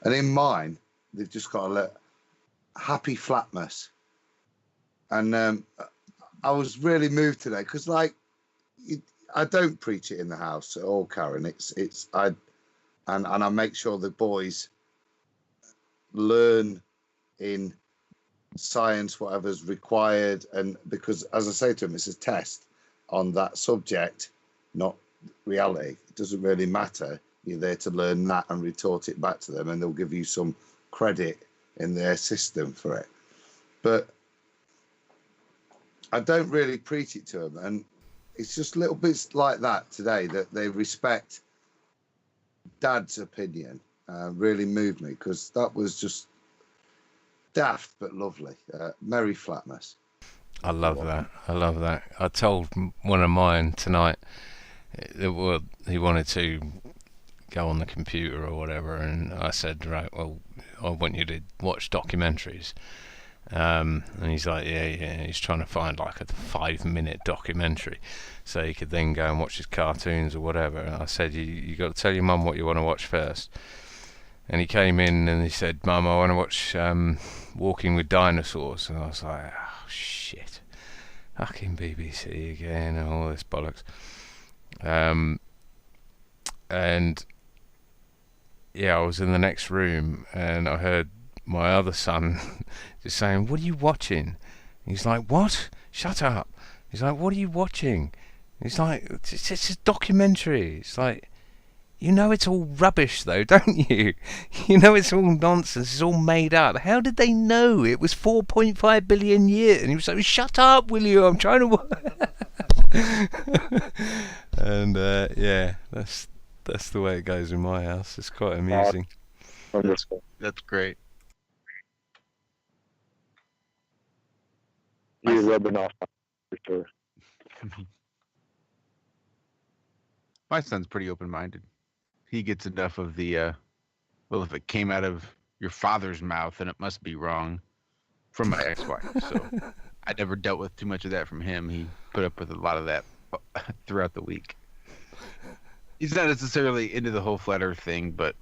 And in mine, they've just got a little happy flatness. And I was really moved today because I don't preach it in the house at all, Karen. I make sure the boys learn in science whatever's required, and because as I say to them, it's a test on that subject, not reality. It doesn't really matter. You're there to learn that and retort it back to them, and they'll give you some credit in their system for it. But I don't really preach it to them, and it's just little bits like that today that they respect Dad's opinion. Really moved me because that was just daft but lovely. Merry flatness. I love that. I love that. I told one of mine tonight that he wanted to go on the computer or whatever, and I said, right, well, I want you to watch documentaries. And he's like, yeah. He's trying to find like a 5-minute documentary so he could then go and watch his cartoons or whatever. And I said, you got to tell your mum what you want to watch first. And he came in and he said, Mum, I want to watch Walking with Dinosaurs. And I was like, oh, shit. Fucking BBC again and all this bollocks. And, yeah, I was in the next room and I heard my other son just saying, what are you watching? He's like, what? Shut up. He's like, what are you watching? He's like, it's a documentary. It's like, you know it's all rubbish though, don't you? You know it's all nonsense, it's all made up. How did they know it was 4.5 billion years? And he was like, shut up, will you? I'm trying to... And yeah, that's the way it goes in my house. It's quite amusing. That's great. You're rubbing off for sure. My son's pretty open-minded. He gets enough of the, well, if it came out of your father's mouth, then it must be wrong, from my ex-wife. So I never dealt with too much of that from him. He put up with a lot of that throughout the week. He's not necessarily into the whole flat earth thing, but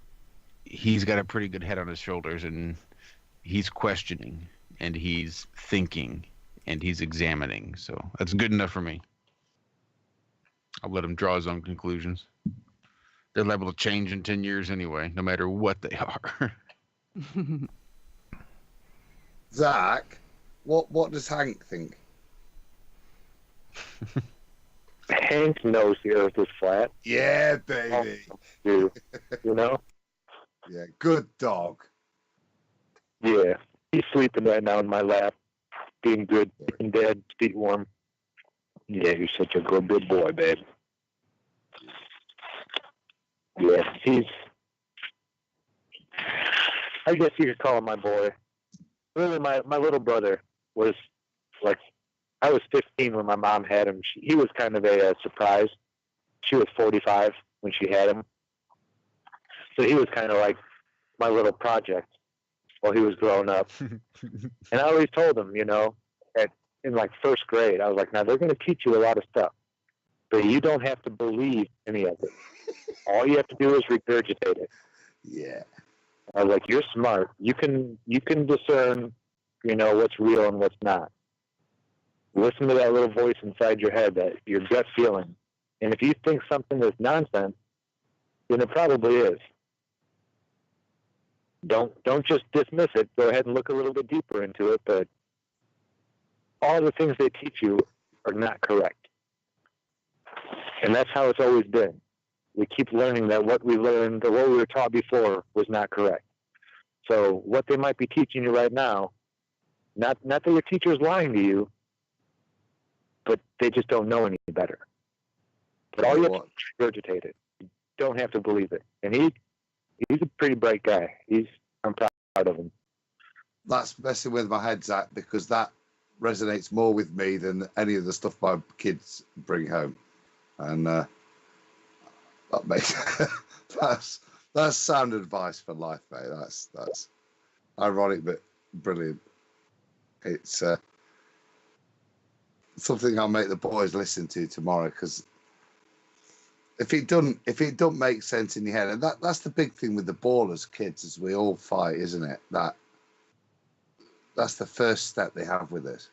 he's got a pretty good head on his shoulders, and he's questioning, and he's thinking, and he's examining. So that's good enough for me. I'll let him draw his own conclusions. They're liable to change in 10 years anyway, no matter what they are. Zach, what does Hank think? Hank knows the earth is flat. Yeah, baby. You know? Yeah, good dog. Yeah. He's sleeping right now in my lap, being good, being dead, feet warm. Yeah, you're such a good big boy, babe. Yeah, I guess you could call him my boy. Really, my little brother was like, I was 15 when my mom had him. He was kind of a surprise. She was 45 when she had him. So he was kind of like my little project while he was growing up. And I always told him, in like first grade, I was like, now they're going to teach you a lot of stuff, but you don't have to believe any of it. All you have to do is regurgitate it. Yeah. I was like, you're smart. You can discern, what's real and what's not. Listen to that little voice inside your head, that your gut feeling. And if you think something is nonsense, then it probably is. Don't just dismiss it. Go ahead and look a little bit deeper into it, but all the things they teach you are not correct. And that's how it's always been. We keep learning that what we learned or what we were taught before was not correct. So what they might be teaching you right now, not that your teacher is lying to you, but they just don't know any better. But all you have to do is regurgitate it. You don't have to believe it. And he's a pretty bright guy. I'm proud of him. That's messing with my head, Zach, because that resonates more with me than any of the stuff my kids bring home. And that makes that's sound advice for life, mate. That's ironic but brilliant. It's something I'll make the boys listen to tomorrow, because if it don't make sense in your head, and that's the big thing with the ballers kids, as we all fight, isn't it? That's the first step they have with us,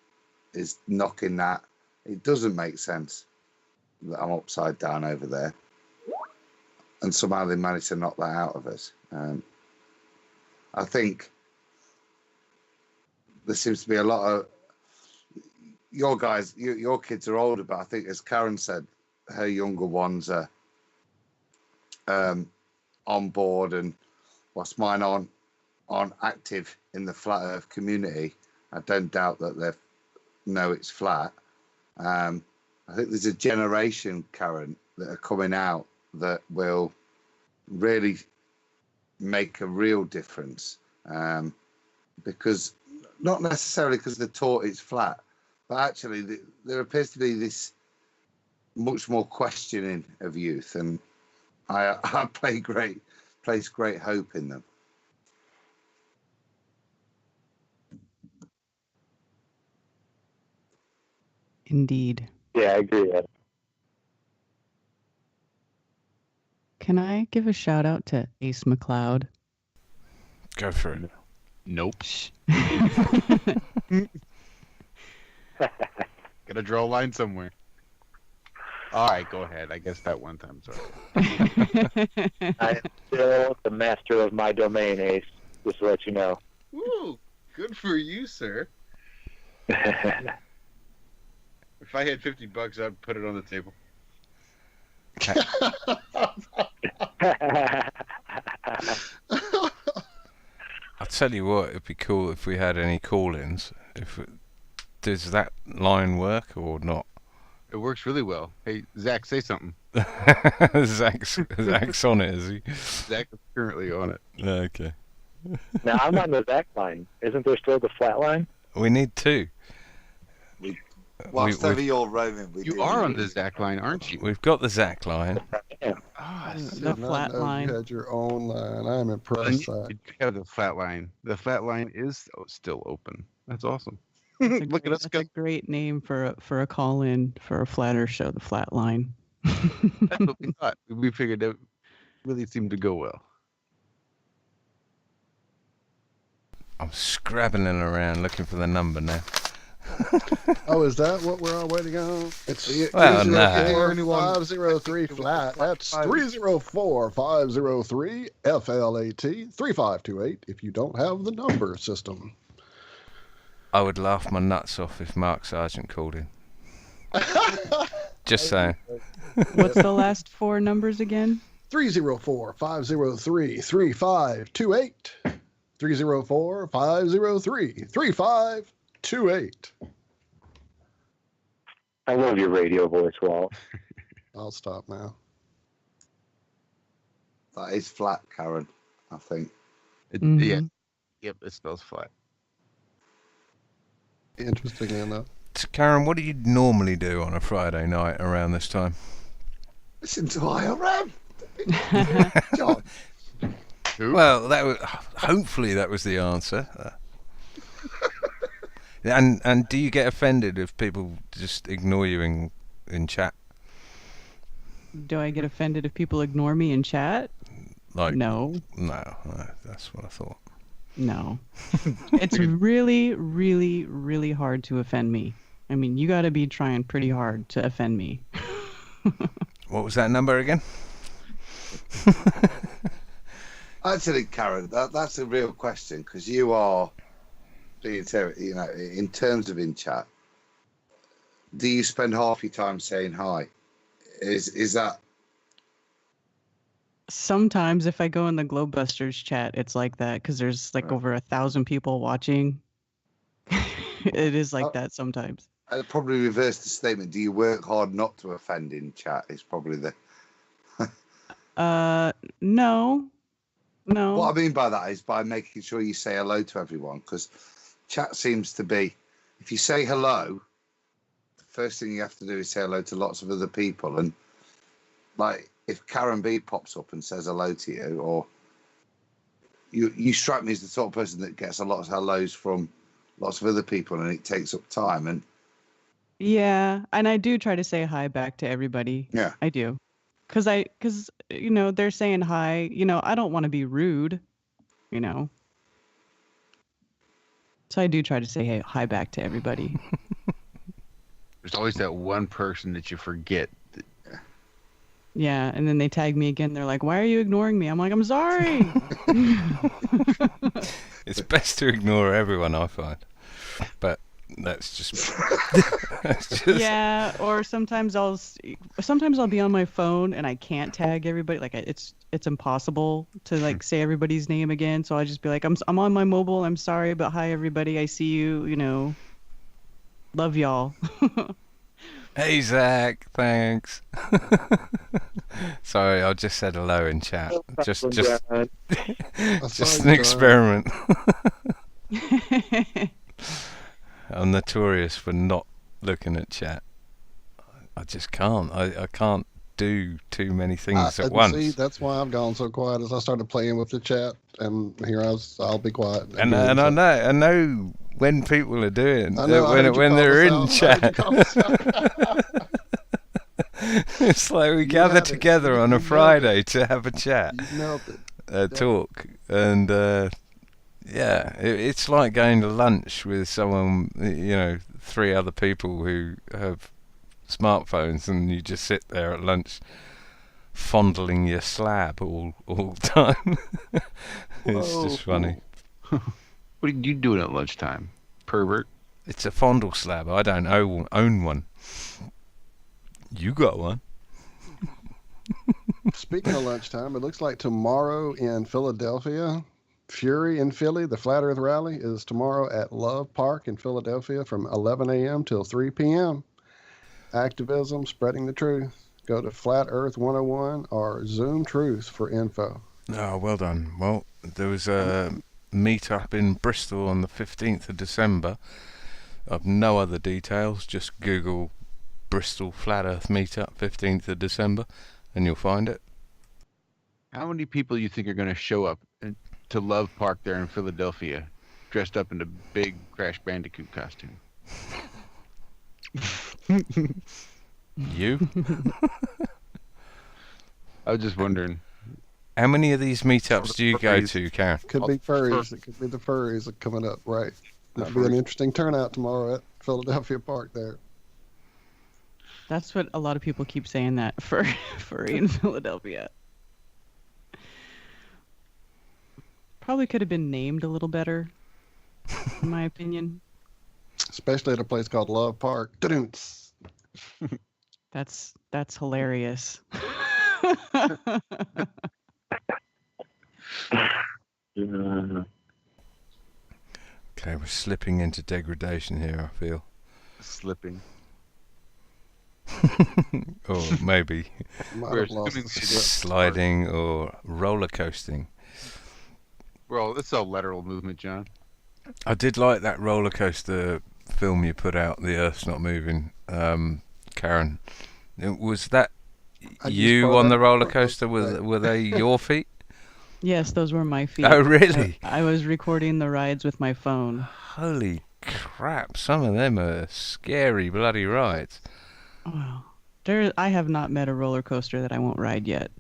is knocking that. It doesn't make sense that I'm upside down over there, and somehow they managed to knock that out of us. I think there seems to be a lot of your guys, your kids are older, but I think, as Karen said, her younger ones are on board, and whilst mine aren't active in the flat earth community, I don't doubt that they know it's flat. I think there's a generation, Karen, that are coming out that will really make a real difference, because not necessarily because they're taught it's flat, but actually there appears to be this much more questioning of youth, and I place great hope in them. Indeed. Yeah, I agree. Can I give a shout out to Ace McLeod? Go for it. Nope. Shh. Gotta draw a line somewhere. All right, go ahead. I guess that one time. Sorry. I am still the master of my domain, Ace. Just to let you know. Ooh, good for you, sir. If I had $50, I'd put it on the table. I'll tell you what, it'd be cool if we had any call-ins. Does that line work or not? It works really well. Hey, Zach, say something. Zach's on it, is he? Zach is currently on it. Okay. Now, I'm on the Zach line. Isn't there still the flat line? We need two. Whilst ever you're roaming, You are on the Zach line, aren't you? We've got the Zach line. Ah, The flat line. You had your own line. I'm impressed. You have the flat line. The flat line is still open. That's awesome. That's Look at us that's go. a great name for a call in for a flatter show, the flat line. That's what we thought. We figured it really seemed to go well. I'm scrabbling around looking for the number now. Oh, is that what we're all waiting on? It's Well, 503 flat. That's 304-503 FLAT 3528 if you don't have the number system. I would laugh my nuts off if Mark Sargent called in. Just saying. What's the last four numbers again? 304-503 3528. 304-503 3528. I love your radio voice, Walt. I'll stop now. That is flat, Karen, I think. Yeah. Yep, it spells flat. Interesting enough. So, Karen, what do you normally do on a Friday night around this time? Listen to IRM. John. Well, hopefully that was the answer. And do you get offended if people just ignore you in chat? Do I get offended if people ignore me in chat? No. No, that's what I thought. No. It's really, really, really hard to offend me. I mean, you got to be trying pretty hard to offend me. What was that number again? Actually, Karen, that's a real question, because you are being, you know, in terms of in chat. Do you spend half your time saying hi? Is that? Sometimes if I go in the Globebusters chat, it's like that because there's like over 1,000 people watching. It is like that sometimes. I'd probably reverse the statement. Do you work hard not to offend in chat? Is probably the. No. What I mean by that is by making sure you say hello to everyone, because chat seems to be, if you say hello, the first thing you have to do is say hello to lots of other people. And like if Karen B pops up and says hello to you, or you strike me as the sort of person that gets a lot of hellos from lots of other people, and it takes up time. And Yeah, and I do try to say hi back to everybody. Yeah. I do. Cuz they're saying hi, I don't want to be rude, you know. So I do try to say hi back to everybody. There's always that one person that you forget. Yeah, and then they tag me again. They're like, "Why are you ignoring me?" I'm like, "I'm sorry." It's best to ignore everyone, I find. But that's just... Yeah, or sometimes I'll be on my phone and I can't tag everybody. Like it's impossible to like say everybody's name again. So I just be like, I'm on my mobile. I'm sorry, but hi everybody. I see you. Love y'all. Hey, Zach, thanks. Sorry, I just said hello in chat. Just an experiment. I'm notorious for not looking at chat. I just can't. I can't do too many things at once. See, that's why I've gone so quiet. As I started playing with the chat, and here I'll be quiet. And I know when people are doing when they're in chat. It's like we gather together on a Friday to have a chat, talk, and it's like going to lunch with someone, 3 other people who have smartphones, and you just sit there at lunch fondling your slab all the time. It's just funny. What are you doing at lunchtime, pervert? It's a fondle slab. I don't own one. You got one. Speaking of lunchtime, it looks like tomorrow in Philadelphia, Fury in Philly, the Flat Earth Rally is tomorrow at Love Park in Philadelphia from 11 a.m. till 3 p.m. Activism, spreading the truth. Go to Flat Earth 101 or Zoom Truth for info. Oh, well done. Well, there was a meet-up in Bristol on the 15th of December. I've no other details. Just Google Bristol Flat Earth Meetup 15th of December and you'll find it. How many people you think are going to show up to Love Park there in Philadelphia dressed up in a big Crash Bandicoot costume? You? I was just wondering. How many of these meetups do you go to, Karen? Could be furries. It could be the furries coming up, right? That'll be an interesting turnout tomorrow at Philadelphia Park there. That's what a lot of people keep saying, that furry in Philadelphia. Probably could have been named a little better, in my opinion. Especially at a place called Love Park. That's hilarious. Okay, we're slipping into degradation here, I feel. Slipping. Or maybe We're sliding or roller coasting. Well, it's all lateral movement, John. I did like that roller coaster film you put out, The Earth's Not Moving, Karen. Was that you on the roller coaster? Were they your feet? Yes, those were my feet. Oh, really? I was recording the rides with my phone. Holy crap, some of them are scary bloody rides. Wow. I have not met a roller coaster that I won't ride yet.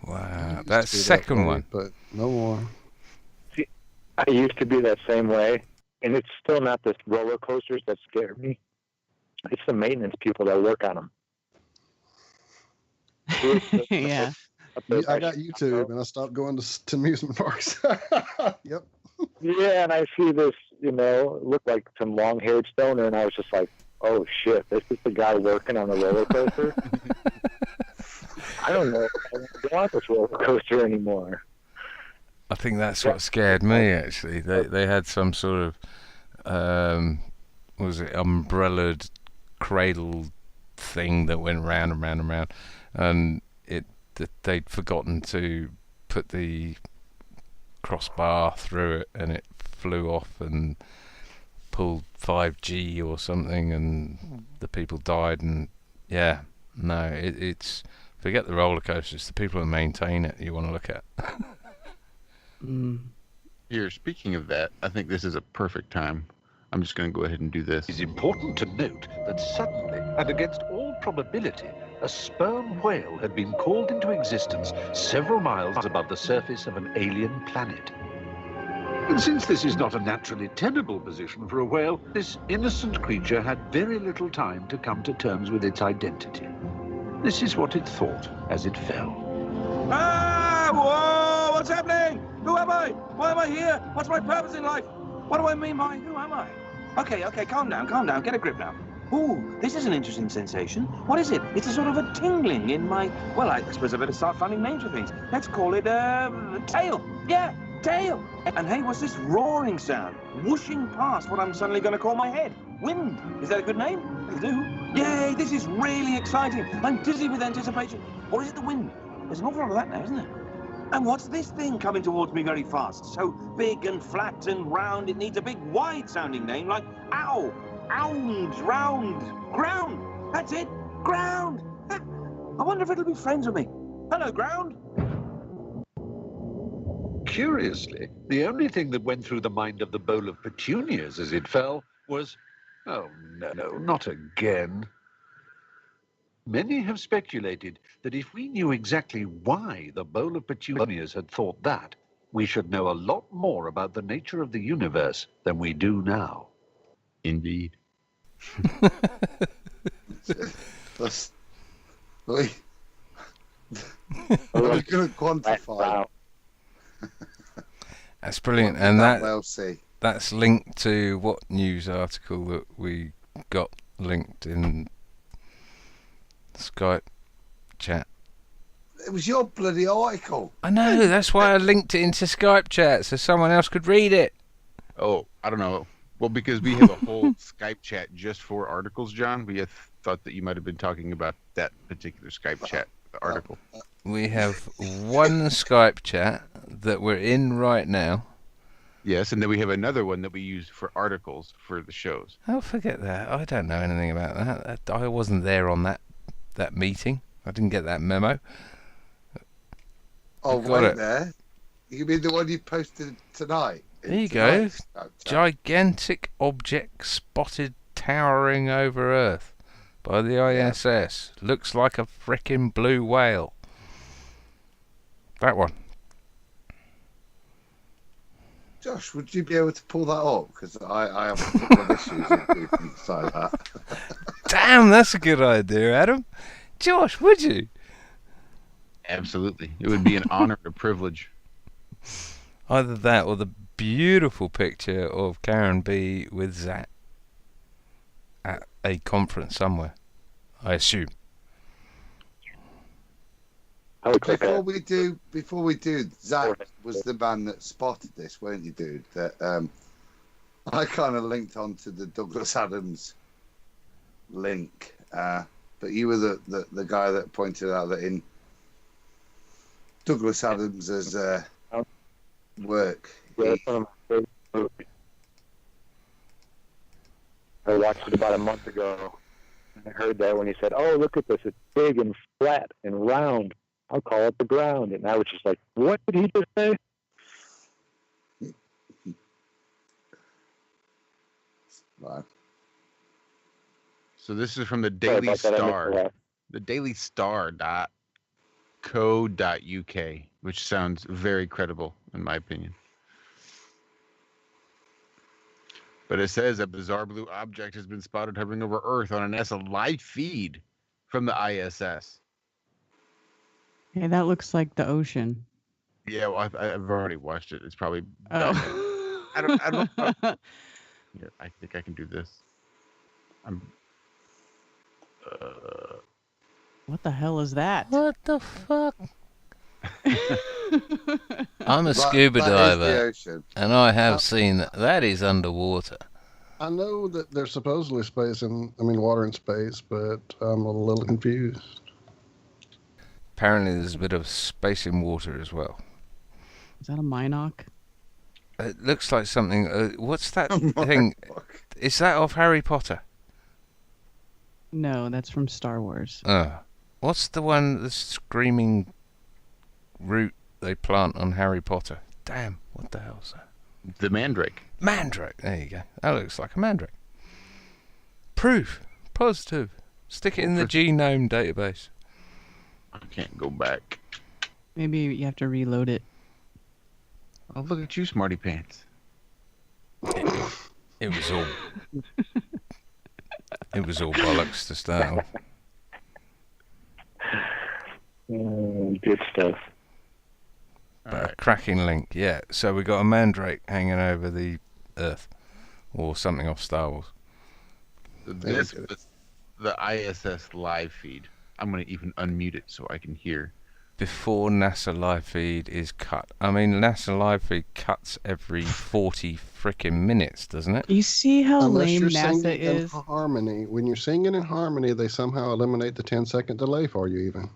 Wow, that second one. But no more. See, I used to be that same way, and it's still not the roller coasters that scare me. It's the maintenance people that work on them. Yeah. I got YouTube, and I stopped going to amusement parks. Yep. Yeah, and I see this, look like some long-haired stoner, and I was just like, oh shit, this is the guy working on the roller coaster? I don't know if I want this roller coaster anymore. I think that's what scared me, actually. They had some sort of, what was it, umbrellaed cradle thing that went round and round and round, and they'd forgotten to put the crossbar through it, and it flew off and pulled 5G or something, and the people died. And it's forget the roller coasters. The people who maintain it, you want to look at. Here, speaking of that, I think this is a perfect time. I'm just going to go ahead and do this. It is important to note that suddenly, and against all probability, a sperm whale had been called into existence several miles above the surface of an alien planet. And since this is not a naturally tenable position for a whale, this innocent creature had very little time to come to terms with its identity. This is what it thought as it fell. Ah! Whoa! What's happening? Who am I? Why am I here? What's my purpose in life? What do I mean by who am I? Okay, calm down, get a grip now. Ooh, this is an interesting sensation. What is it? It's a sort of a tingling in my... Well, I suppose I better start finding names for things. Let's call it, tail. Yeah, tail. And hey, what's this roaring sound? Whooshing past what I'm suddenly going to call my head. Wind. Is that a good name? It'll do. Yay, this is really exciting. I'm dizzy with anticipation. Or is it the wind? There's an awful lot of that now, isn't there? And what's this thing coming towards me very fast? So big and flat and round, it needs a big wide-sounding name like ow, ound, round, ground. That's it, ground. I wonder if it'll be friends with me. Hello, ground. Curiously, the only thing that went through the mind of the bowl of petunias as it fell was, oh no, not again. Many have speculated that if we knew exactly why the bowl of petunias had thought that, we should know a lot more about the nature of the universe than we do now. Indeed. That's... We're going to quantify. That's brilliant, and We'll see. that's linked to what news article that we got linked in Skype chat? It was your bloody article. I know, that's why I linked it into Skype chat so someone else could read it. Oh, I don't know. Well, because we have a whole Skype chat just for articles, John, we had thought that you might have been talking about that particular Skype chat article. We have one Skype chat that we're in right now. Yes, and then we have another one that we use for articles for the shows. Oh, forget that. I don't know anything about that. I wasn't there on that meeting. I didn't get that memo. Oh, Got wait it. there. You mean the one you posted tonight? There you go. Gigantic object spotted towering over Earth by the ISS. Looks like a frickin' blue whale. That one. Josh, would you be able to pull that up? Because I have a couple of issues if we can decide that. Damn, that's a good idea, Adam. Josh, would you? Absolutely. It would be an honor and a privilege. Either that or the beautiful picture of Karen B with Zak at a conference somewhere, I assume. Before we do, Zak was the man that spotted this, weren't you, dude? That I kind of linked onto the Douglas Adams link, but you were the guy that pointed out that in Douglas Adams's work. I watched it about a month ago. I heard that when he said, "Oh, look at this! It's big and flat and round. I'll call it the ground." And I was just like, "What did he just say?" Right. So this is from the Daily Star. The Daily Star.co.uk, which sounds very credible in my opinion. But it says a bizarre blue object has been spotted hovering over Earth on a NASA live feed from the ISS. Hey, that looks like the ocean. Yeah, well, I've already watched it. It's probably. Oh. I don't. Yeah, I think I can do this. What the hell is that? What the fuck? I'm a scuba That is the diver, ocean. and I have seen that is underwater. I know that there's supposedly water in space, but I'm a little confused. Apparently there's a bit of space in water as well. Is that a Minoc? It looks like something... what's that thing? Is that of Harry Potter? No, that's from Star Wars. What's the one, the screaming root they plant on Harry Potter? Damn, what the hell's that? The mandrake. Mandrake. There you go. That looks like a mandrake. Proof. Positive. Stick it in the genome database. I can't go back. Maybe you have to reload it. Oh, look at you, smarty pants. It was all. It was all bollocks to start with. Good stuff. But a cracking link, yeah. So we got a mandrake hanging over the Earth, or something off Star Wars. This was the ISS live feed. I'm going to even unmute it so I can hear. Before NASA live feed is cut. I mean, NASA live feed cuts every 40 frickin' minutes, doesn't it? You see how Unless lame you're NASA singing is? in harmony. When you're singing in harmony, they somehow eliminate the 10-second delay for you even.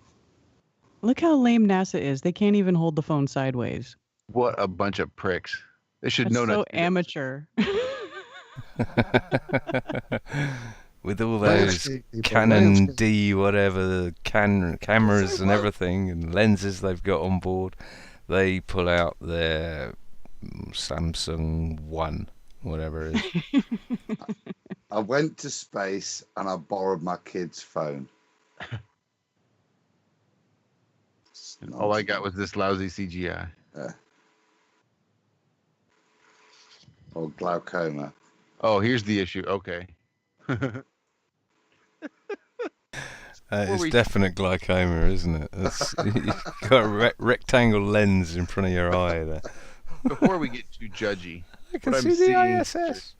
Look how lame NASA is. They can't even hold the phone sideways. What a bunch of pricks. They should That's know so not to do that. amateur. With all those Canon D whatever cameras and everything and lenses they've got on board, they pull out their Samsung One, whatever it is. I went to space and I borrowed my kid's phone. And all I got was this lousy CGI. Or glaucoma. Oh, here's the issue. Okay. It's definite glaucoma, isn't it? You've got a rectangle lens in front of your eye there. Before we get too judgy, I can what see I'm the seeing ISS.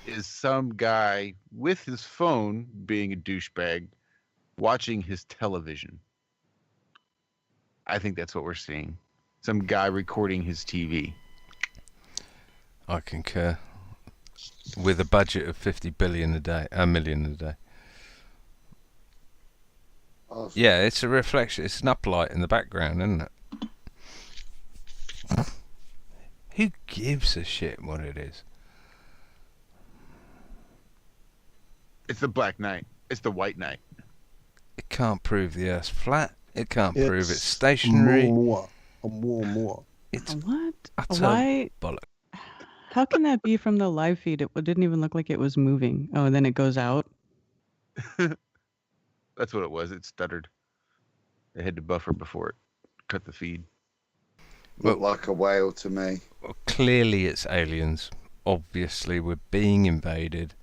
is some guy with his phone being a douchebag watching his television. I think that's what we're seeing. Some guy recording his TV. I concur. With a budget of 50 billion a day, a million a day. Oh, Yeah, it's a reflection. It's an uplight in the background, isn't it? Who gives a shit what it is? It's the Black Knight. It's the White Knight. It can't prove the Earth's flat. It can't prove it's stationary. It's What? utter Why? bollock. How can that be from the live feed? It didn't even look like it was moving. Oh, and then it goes out. That's what it was. It stuttered. They had to buffer before it cut the feed. Looked like a whale to me. Well, clearly it's aliens. Obviously we're being invaded.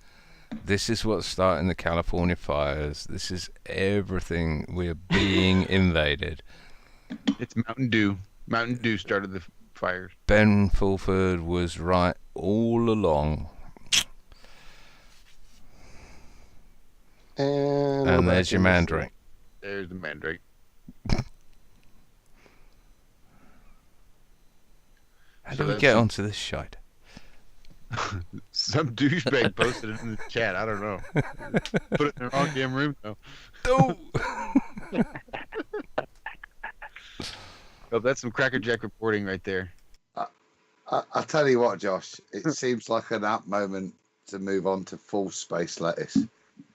This is what's starting the California fires. This is everything. We're being invaded. It's Mountain Dew. Mountain Dew started the fires. Ben Fulford was right all along. And there's your mandrake. There's the mandrake. How do we get onto this shite? Some douchebag posted it in the chat. I don't know. Put it in the wrong damn room though. Oh, Oh, that's some crackerjack reporting right there. I'll tell you what, Josh. It seems like an apt moment to move on to full space lettuce.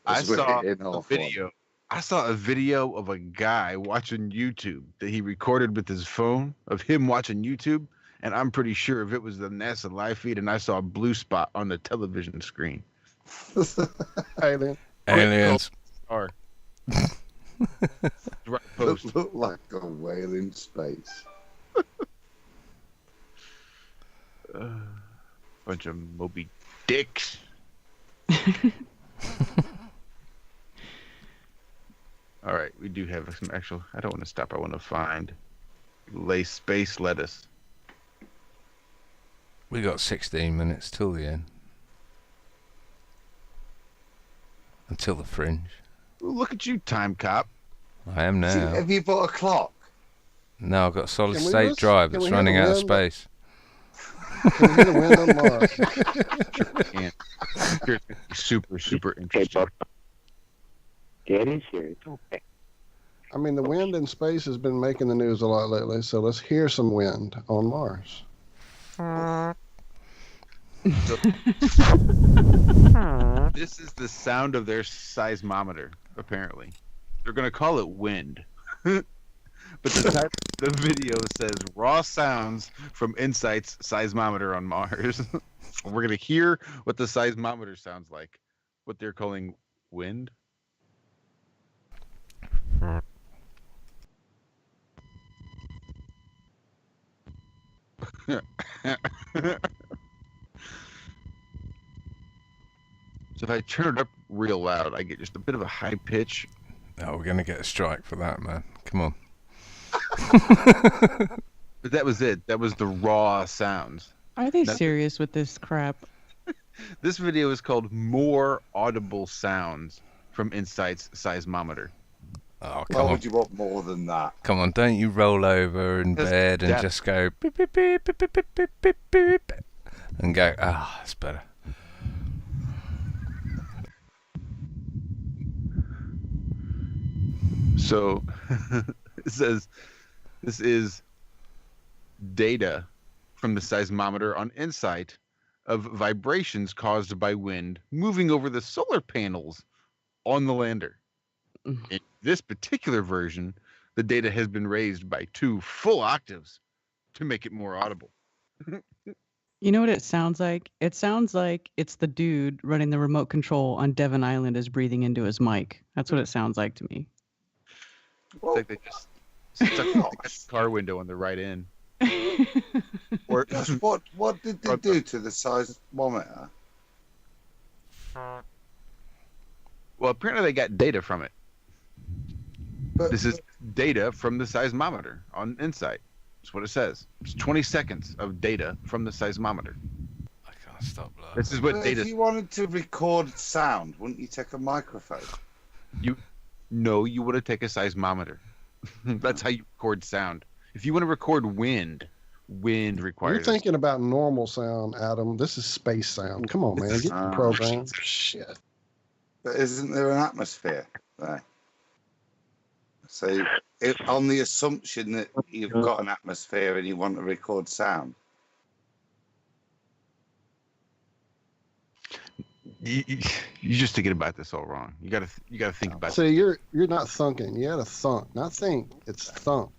I As we're saw hitting a half one. video. I saw a video of a guy watching YouTube that he recorded with his phone of him watching YouTube, and I'm pretty sure if it was the NASA live feed and I saw a blue spot on the television screen. Alien. aliens. Or right post. Look like a whale in space. Bunch of Moby Dicks. All right, we do have some actual. I don't want to stop. I want to find space lettuce. We got 16 minutes till the end. Until the fringe. Ooh, look at you, time cop. I am now. Have you bought a clock? No, I've got a solid Can we state just- drive can that's we have running a out of wind? space. Can we hear the wind on Mars? And here's super, super Okay, interesting. Buck. Get in serious. Okay. I mean, the wind in space has been making the news a lot lately, so let's hear some wind on Mars. This is the sound of their seismometer, apparently. They're going to call it wind. But the title of the video says "Raw Sounds from Insight's Seismometer on Mars." We're gonna hear what the seismometer sounds like. What they're calling wind. So if I turn it up real loud, I get just a bit of a high pitch. No, we're gonna get a strike for that, man. Come on. But that was it. That was the raw sounds. Are they serious with this crap? This video is called "More Audible Sounds from Insight's Seismometer." Oh, Why would you want more than that? Come on, don't you roll over in bed and just go beep, beep, beep, beep, beep, beep, beep, beep, beep, and go, that's better. So it says this is data from the seismometer on Insight of vibrations caused by wind moving over the solar panels on the lander. In this particular version, the data has been raised by 2 full octaves to make it more audible. You know what it sounds like? It sounds like it's the dude running the remote control on Devon Island is breathing into his mic. That's what it sounds like to me. It's like they just stuck the car window on the right end. Or what did they do to the seismometer? Well, apparently they got data from it. But This is data from the seismometer on Insight. That's what it says. It's 20 seconds of data from the seismometer. I can't stop laughing. This is what data. if you wanted to record sound, wouldn't you take a microphone? No, you want to take a seismometer. That's how you record sound. If you want to record wind requires. You're thinking about normal sound, Adam. This is space sound. Come on, man. Get the program. Shit. But isn't there an atmosphere there? So, on the assumption that you've got an atmosphere and you want to record sound. You're just thinking about this all wrong. You gotta think about. So you're not thunking. You gotta thunk, not think. It's thunk.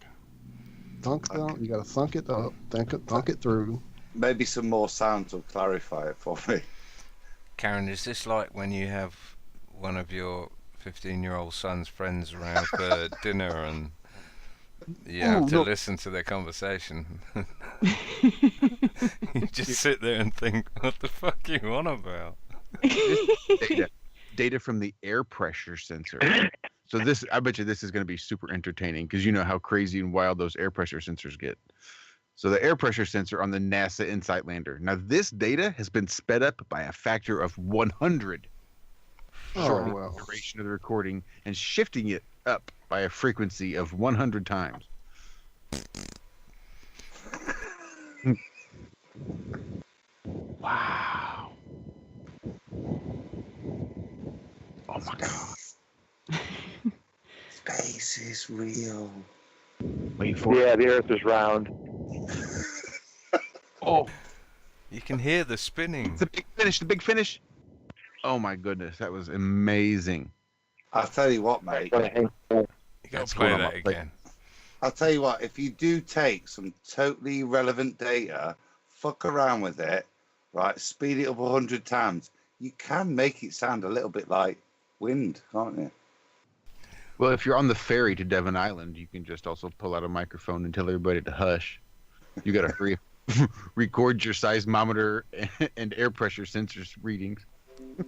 Thunk. Okay. You gotta thunk it up. Thunk it through. Maybe some more sounds will clarify it for me. Karen, is this like when you have one of your 15-year-old son's friends around for dinner and you have to listen to their conversation? You just sit there and think, what the fuck are you on about? Data from the air pressure sensor. So I bet you this is going to be super entertaining because you know how crazy and wild those air pressure sensors get. So the air pressure sensor on the NASA Insight lander. Now this data has been sped up by a factor of 100. Shortening the duration of the recording and shifting it up by a frequency of 100 times. Wow. Oh my God. Space is real. Wait for it. Yeah, the Earth is round. Oh, You can hear the spinning. the big finish. Oh my goodness, that was amazing. I'll tell you what, mate. You got That's to play what I'm that like. again. I'll tell you what, if you do take some totally irrelevant data, fuck around with it, right, speed it up 100 times, you can make it sound a little bit like wind, can't you? Well, if you're on the ferry to Devon Island, you can just also pull out a microphone and tell everybody to hush. You got to record your seismometer and air pressure sensors readings.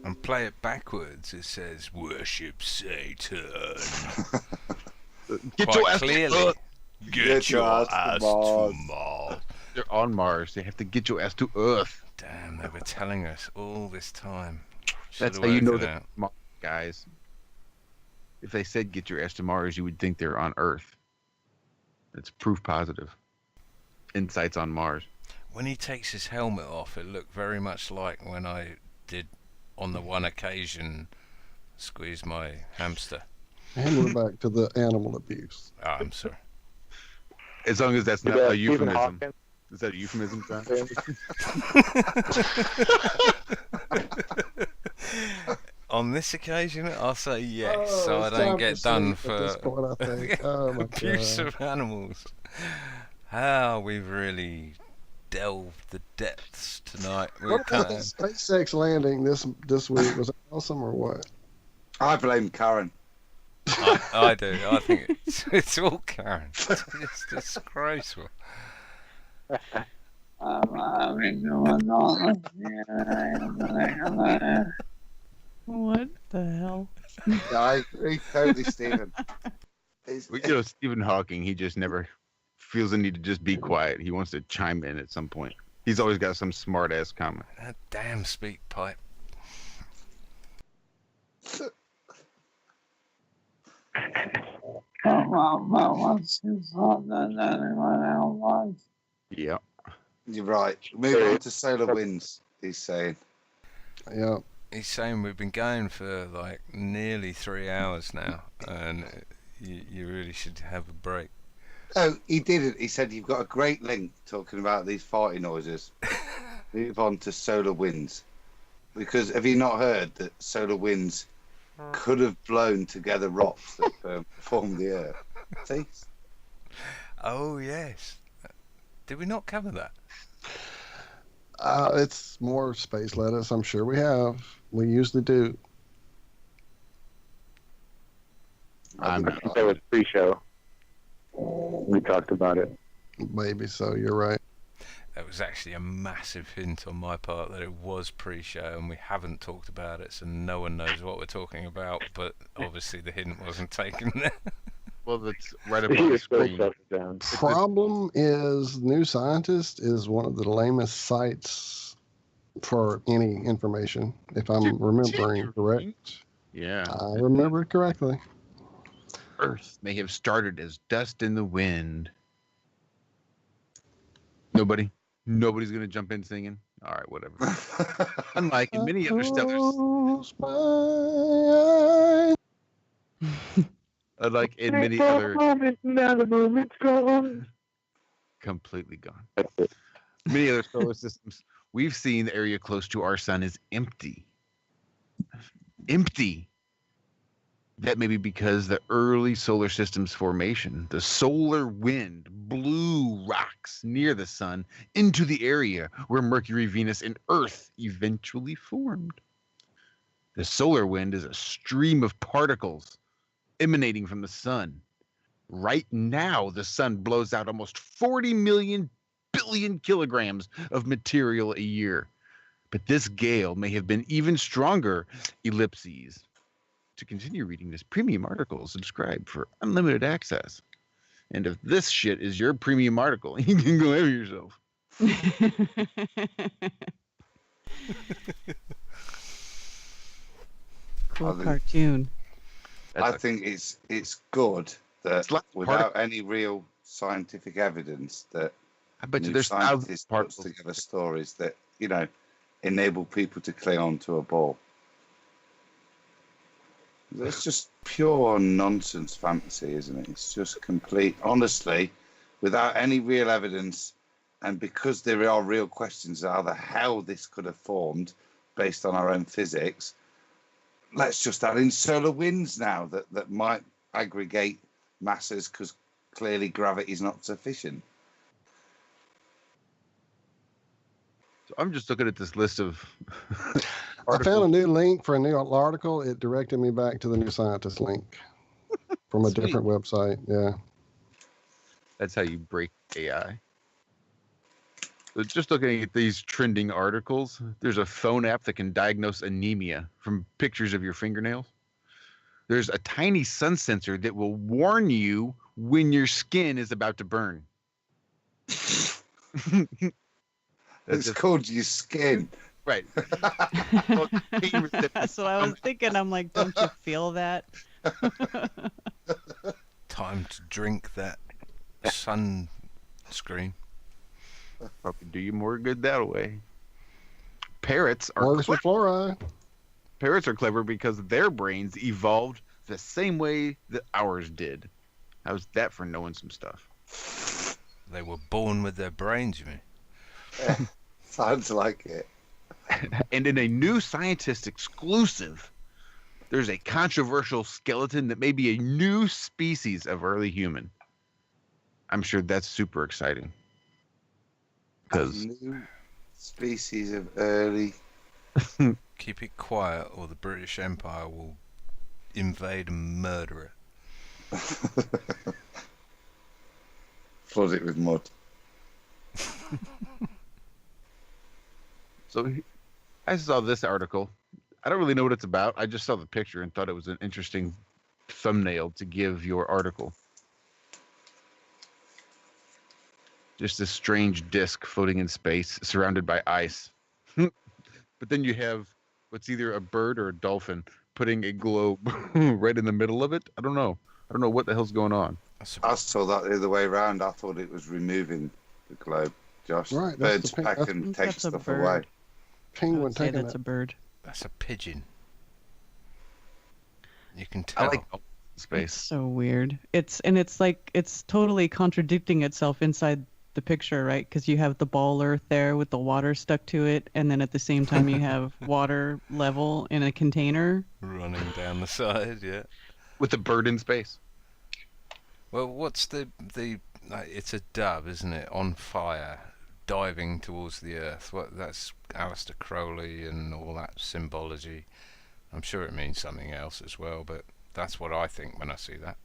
And play it backwards. It says, worship Satan. Get Quite your ass clearly. to Earth. Get your ass to Mars. They're on Mars. They have to get your ass to Earth. Damn, they were telling us all this time. That's how you know that, guys. If they said get your ass to Mars, you would think they're on Earth. It's proof positive. Insights on Mars. When he takes his helmet off, it looked very much like when I did, on the one occasion, squeeze my hamster. And we're back to the animal abuse. Oh, I'm sorry. As long as that's not a euphemism. Is that a euphemism, John? On this occasion, I'll say yes, Oh, so I it's don't time get for done sleep at this for point, I think. Oh my abuse god. of animals. How we've really delved the depths tonight. We What about the can't. SpaceX landing this week? Was it awesome or what? I blame Karen. I do. I think it's all Karen. It's disgraceful. What the hell? Yeah, I agree totally, Stephen. Well, Stephen Hawking, he just never feels the need to just be quiet. He wants to chime in at some point. He's always got some smart ass comment. That damn speak pipe. Yeah. You're right. Move on to solar winds, he's saying. Yeah. He's saying we've been going for like nearly 3 hours now, and you really should have a break. Oh, he didn't. He said you've got a great link talking about these farty noises. Move on to solar winds. Because have you not heard that solar winds could have blown together rocks that formed the Earth? See? Oh yes. Did we not cover that? It's more space lettuce. I'm sure we have. We usually do. I'm I think that was pre-show. We talked about it. Maybe so. You're right. That was actually a massive hint on my part that it was pre-show and we haven't talked about it, so no one knows what we're talking about, but obviously the hint wasn't taken there. Well, that's right up on the screen. Problem is, New Scientist is one of the lamest sites for any information, if I'm remembering correct. Yeah. I remember it correctly. Earth may have started as dust in the wind. Nobody's gonna jump in singing. All right, whatever. Unlike in many other unlike in many other completely gone. Many other solar systems we've seen, the area close to our sun is empty. Empty. That may be because the early solar system's formation, the solar wind blew rocks near the sun into the area where Mercury, Venus, and Earth eventually formed. The solar wind is a stream of particles emanating from the sun. Right now, the sun blows out almost 40 million billion kilograms of material a year. But this gale may have been even stronger. Ellipses. To continue reading this premium article, subscribe for unlimited access. And if this shit is your premium article, you can go have yourself. Cool cartoon. I think it's good that without any real scientific evidence that I bet you New there's Scientist puts together stories that, enable people to cling on to a ball. It's just pure nonsense fantasy, isn't it? It's just complete, honestly, without any real evidence, and because there are real questions as to how this could have formed based on our own physics, let's just add in solar winds now that might aggregate masses because clearly gravity is not sufficient. So I'm just looking at this list of I found a new link for a new article. It directed me back to the New Scientist link from a different website. Yeah. That's how you break AI. So just looking at these trending articles, there's a phone app that can diagnose anemia from pictures of your fingernails. There's a tiny sun sensor that will warn you when your skin is about to burn. It's called your skin. Right. That's what I was thinking. I'm like, don't you feel that? Time to drink that sunscreen. Probably do you more good that way. Parrots are fluoride. Parrots are clever because their brains evolved the same way that ours did. How's that for knowing some stuff? They were born with their brains, you mean? Sounds like it. And in a new scientist exclusive, There's a controversial skeleton that may be a new species of early human. I'm sure that's super exciting. A Because new species of early. Keep it quiet, or the British Empire will invade and murder it. Flood it with mud. So I saw this article. I don't really know what it's about. I just saw the picture and thought it was an interesting thumbnail to give your article. Just this strange disc floating in space, surrounded by ice. But then you have what's either a bird or a dolphin putting a globe right in the middle of it. I don't know. I don't know what the hell's going on. I saw that the other way around. I thought it was removing the globe, Josh. Right, Birds that's the pack that's- and That's take a stuff bird. away. I Penguin would say taking that's it. a bird. That's a pigeon. You can I tell. like It's space. so weird. It's like it's totally contradicting itself inside the picture, right? Because you have the ball earth there with the water stuck to it, and then at the same time you have water level in a container. Running down the side, yeah. With a bird in space. Well, what's the it's a dove, isn't it? On fire, diving towards the earth. That's Aleister Crowley and all that symbology. I'm sure it means something else as well, but that's what I think when I see that.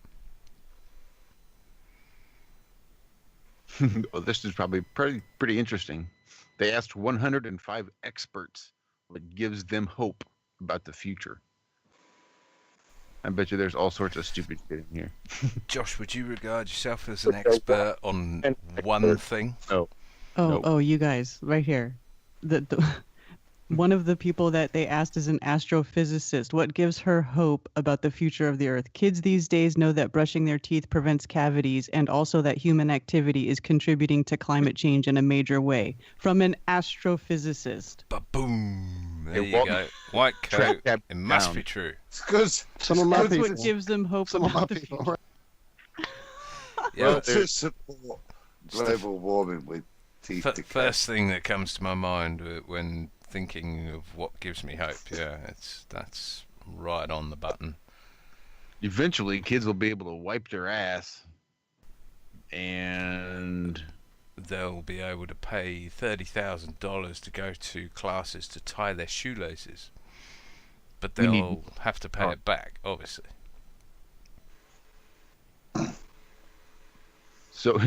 Well, this is probably pretty interesting. They asked 105 experts what gives them hope about the future. I bet you there's all sorts of stupid shit in here. Josh, would you regard yourself as an expert on one thing? No. Oh, Nope. oh, you guys, right here. The one of the people that they asked is an astrophysicist. What gives her hope about the future of the Earth? Kids these days know that brushing their teeth prevents cavities, and also that human activity is contributing to climate change in a major way. From an astrophysicist. Ba-boom! There It you won't- go. White coat. Track that It must down. be true. It's because Some of my That's people. what gives them hope Some of my about the people. future. Right? Yeah. to support global warming with teeth decay. First thing that comes to my mind when thinking of what gives me hope, yeah, that's right on the button. Eventually, kids will be able to wipe their ass, and They'll be able to pay $30,000 to go to classes to tie their shoelaces, but We need- they'll have to pay it back, obviously. so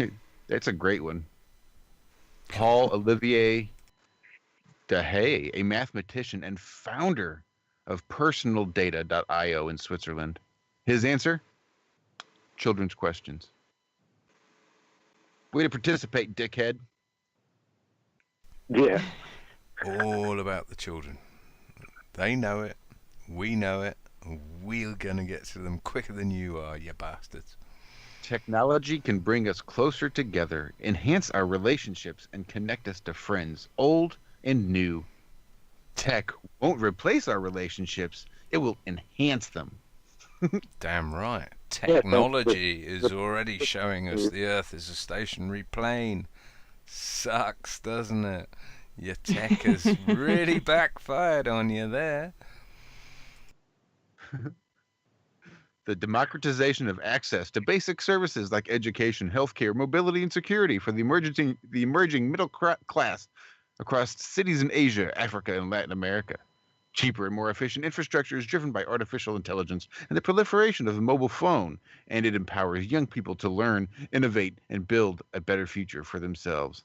that's a great one. Paul Olivier Dahay, a mathematician and founder of personaldata.io in Switzerland. His answer? Children's questions. Way to participate, dickhead. Yeah. All about the children. They know it. We know it. We're gonna get to them quicker than you are, you bastards. Technology can bring us closer together, enhance our relationships, and connect us to friends, old and new. Tech won't replace our relationships, it will enhance them. Damn right. Technology is already showing us the Earth is a stationary plane. Sucks, doesn't it? Your tech has really backfired on you there. The democratization of access to basic services like education, healthcare, mobility, and security for the emerging middle class across cities in Asia, Africa, and Latin America. Cheaper and more efficient infrastructure is driven by artificial intelligence and the proliferation of the mobile phone, and it empowers young people to learn, innovate, and build a better future for themselves.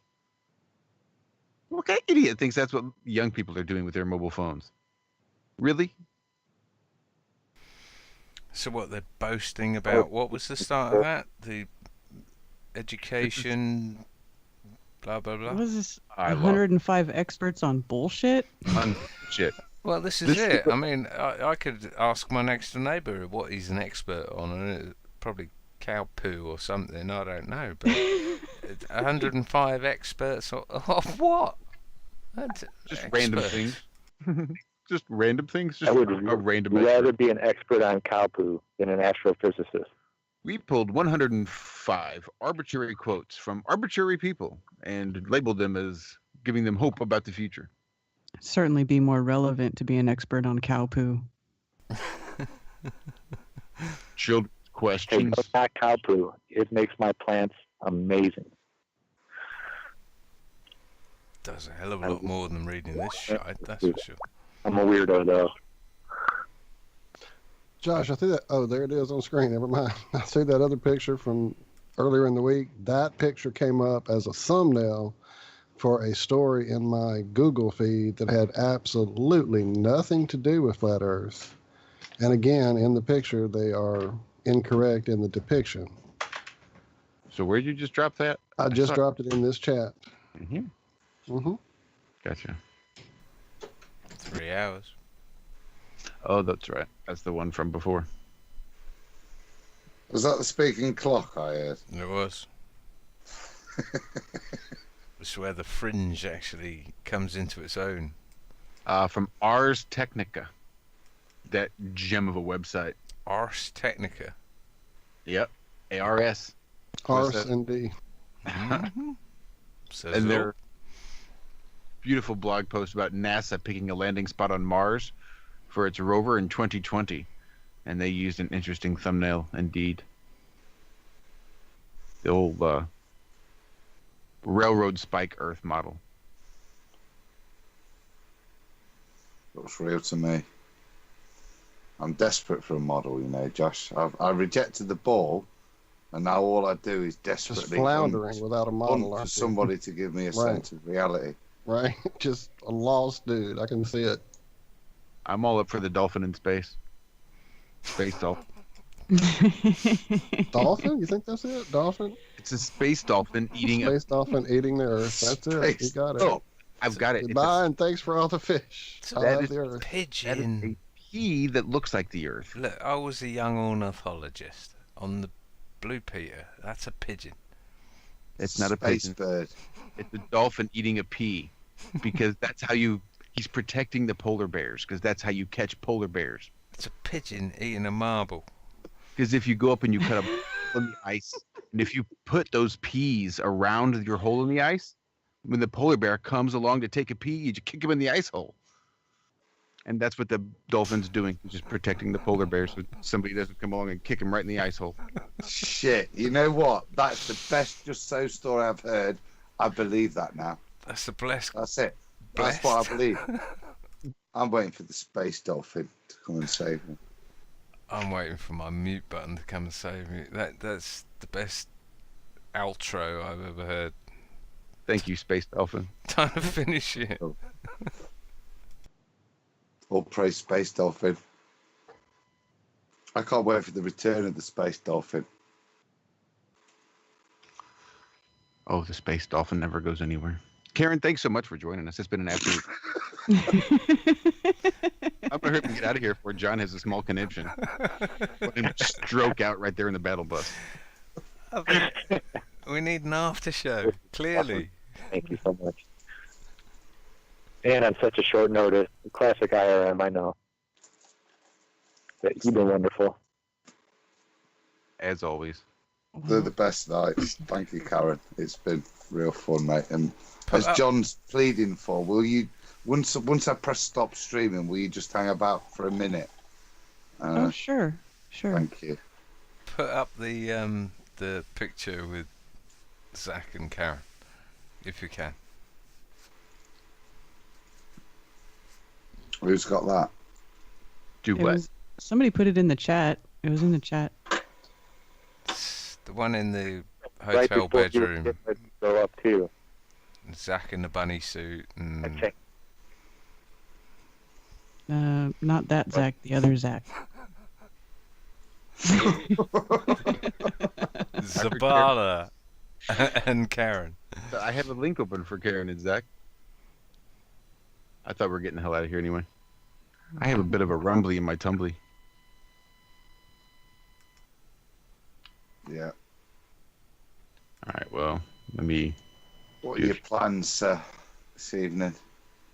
What kind of idiot thinks that's what young people are doing with their mobile phones? Really? So what they're boasting about, what was the start of that? The education, blah, blah, blah. What is this? I love 105 experts on bullshit? shit. Well, this is it. I mean, I could ask my next door neighbour what he's an expert on, and it's probably cow poo or something, I don't know. But 105 experts of what? Just random things. Just random things. Just I would a random rather expert. be an expert on cow poo than an astrophysicist. We pulled 105 arbitrary quotes from arbitrary people and labeled them as giving them hope about the future. Certainly be more relevant to be an expert on cow poo. Children's Hey, questions. no, not cow poo. It makes my plants amazing. Does a hell of a lot more than reading this shite, that's for sure. I'm a weirdo, though. Josh, I see that. Oh, there it is on screen. Never mind. I see that other picture from earlier in the week. That picture came up as a thumbnail for a story in my Google feed that had absolutely nothing to do with flat Earth. And again, in the picture, they are incorrect in the depiction. So where'd you just drop that? I just dropped it in this chat. In here? Mm-hmm. Gotcha. 3 hours. Oh, that's right. That's the one from before. Was that the speaking clock I heard? It was. It's where the fringe actually comes into its own. From Ars Technica. That gem of a website. Ars Technica. Yep. ARS. Ars indeed. Mm-hmm. Says And it their all. beautiful blog post about NASA picking a landing spot on Mars for its rover in 2020. And they used an interesting thumbnail indeed. The old railroad spike Earth model. Looks real to me. I'm desperate for a model, you know, Josh. I rejected the ball, and now all I do is desperately Just floundering hunt- without a hunt model, for aren't you? somebody to give me a sense of reality. Right? Just a lost dude. I can see it. I'm all up for the dolphin in space. Space dolphin. Dolphin? You think that's it? Dolphin? It's a space dolphin eating Space dolphin eating the Earth. That's it. You got it. Oh, I've got it. Goodbye and thanks for all the fish. I That love is the Earth. That is a pea that looks like the Earth. Look, I was a young ornithologist on the Blue Peter. That's a pigeon. It's not a Space pigeon. bird. It's a dolphin eating a pea, because that's how he's protecting the polar bears, because that's how you catch polar bears. It's a pigeon eating a marble. Because if you go up and you cut a hole in the ice, and if you put those peas around your hole in the ice, when the polar bear comes along to take a pee, you just kick him in the ice hole. And that's what the dolphin's doing, just protecting the polar bears so somebody doesn't come along and kick him right in the ice hole. Shit, you know what? That's the best Just So story I've heard. I believe that now. That's the blessed. That's it. That's what I believe. I'm waiting for the space dolphin to come and save me. I'm waiting for my mute button to come and save me. That's the best outro I've ever heard. Thank you, Space Dolphin. Time to finish it. All praise Space Dolphin. I can't wait for the return of the Space Dolphin. Oh, the Space Dolphin never goes anywhere. Karen, thanks so much for joining us. It's been an absolute... I'm going to hurry up and get out of here before John has a small conniption. Let him stroke out right there in the battle bus. We need an after show, clearly. Thank you so much. And on such a short notice, classic IRM, I know. You've been wonderful. As always. They're the best nights. Thank you, Karen. It's been real fun, mate. And as John's pleading for, will you, once I press stop streaming, will you just hang about for a minute? Oh, sure. Thank you. Put up the picture with Zach and Karen, if you can. Who's got that? Do It what? was- somebody put it in the chat. It was in the chat. The one in the Right hotel before you bedroom. get ready to go up too. Zach in the bunny suit and Okay. Not that Zach, the other Zach. Zabala and Karen. I have a link open for Karen and Zach. I thought we were getting the hell out of here anyway. I have a bit of a rumbly in my tumbly. Yeah. All right, well, let me... What are your plans this evening?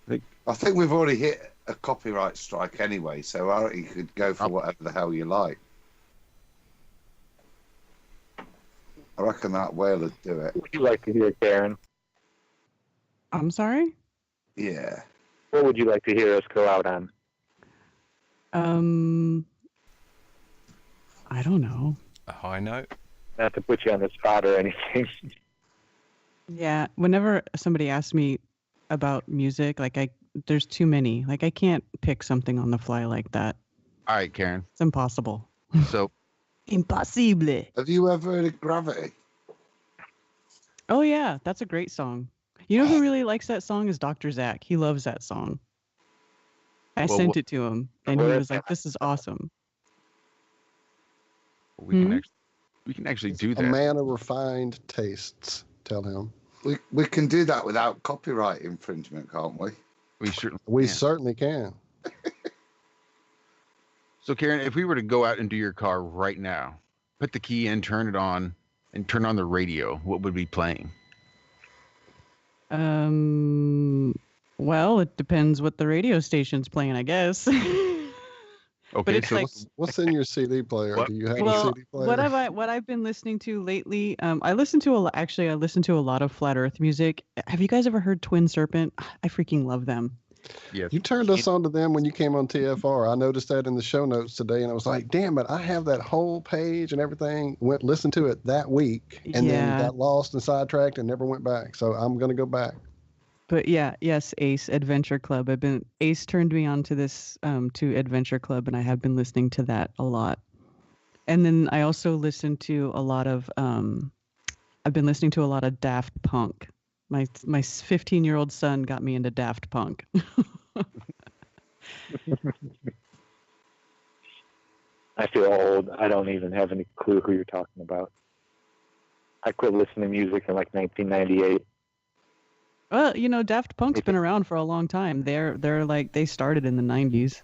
I think we've already hit a copyright strike anyway, so I reckon you could go for whatever the hell you like. I reckon that whale would do it. What would you like to hear, Karen? I'm sorry? Yeah. What would you like to hear us go out on? I don't know. A high note? Not to put you on the spot or anything. Yeah, whenever somebody asks me about music, there's too many. Like I can't pick something on the fly like that. All right, Karen. It's impossible. So, Impossible. Have you ever heard of Gravity? Oh yeah, that's a great song. You know who really likes that song is Dr. Zak. He loves that song. I Well, sent it to him, and he was like, "This is awesome." we can actually do A that. man of refined tastes. Tell him. We can do that without copyright infringement, can't we? We can. certainly can. So, Karen, if we were to go out into your car right now, put the key in, turn it on, and turn on the radio, what would be playing? Well, it depends what the radio station's playing, I guess. Okay, it's so like- What's in your CD player? What? Do you have a Well, CD player? what I've been listening to lately, I listen to I listen to a lot of Flat Earth music. Have you guys ever heard Twin Serpent? I freaking love them. yes. You turned us on to them when you came on TFR. I noticed that in the show notes today, and I was like, "Damn it! I have that whole page and everything." Listened to it that week, and then Yeah. got lost and sidetracked and never went back. So I'm gonna go back. But yeah, yes, Ace Adventure Club. Ace turned me on to this to Adventure Club, and I have been listening to that a lot. And then I also listen to a lot of I've been listening to a lot of Daft Punk. My 15-year-old son got me into Daft Punk. I feel old. I don't even have any clue who you're talking about. I quit listening to music in like 1998. Well, you know, Daft Punk's been around for a long time. They're like they started in the 90s.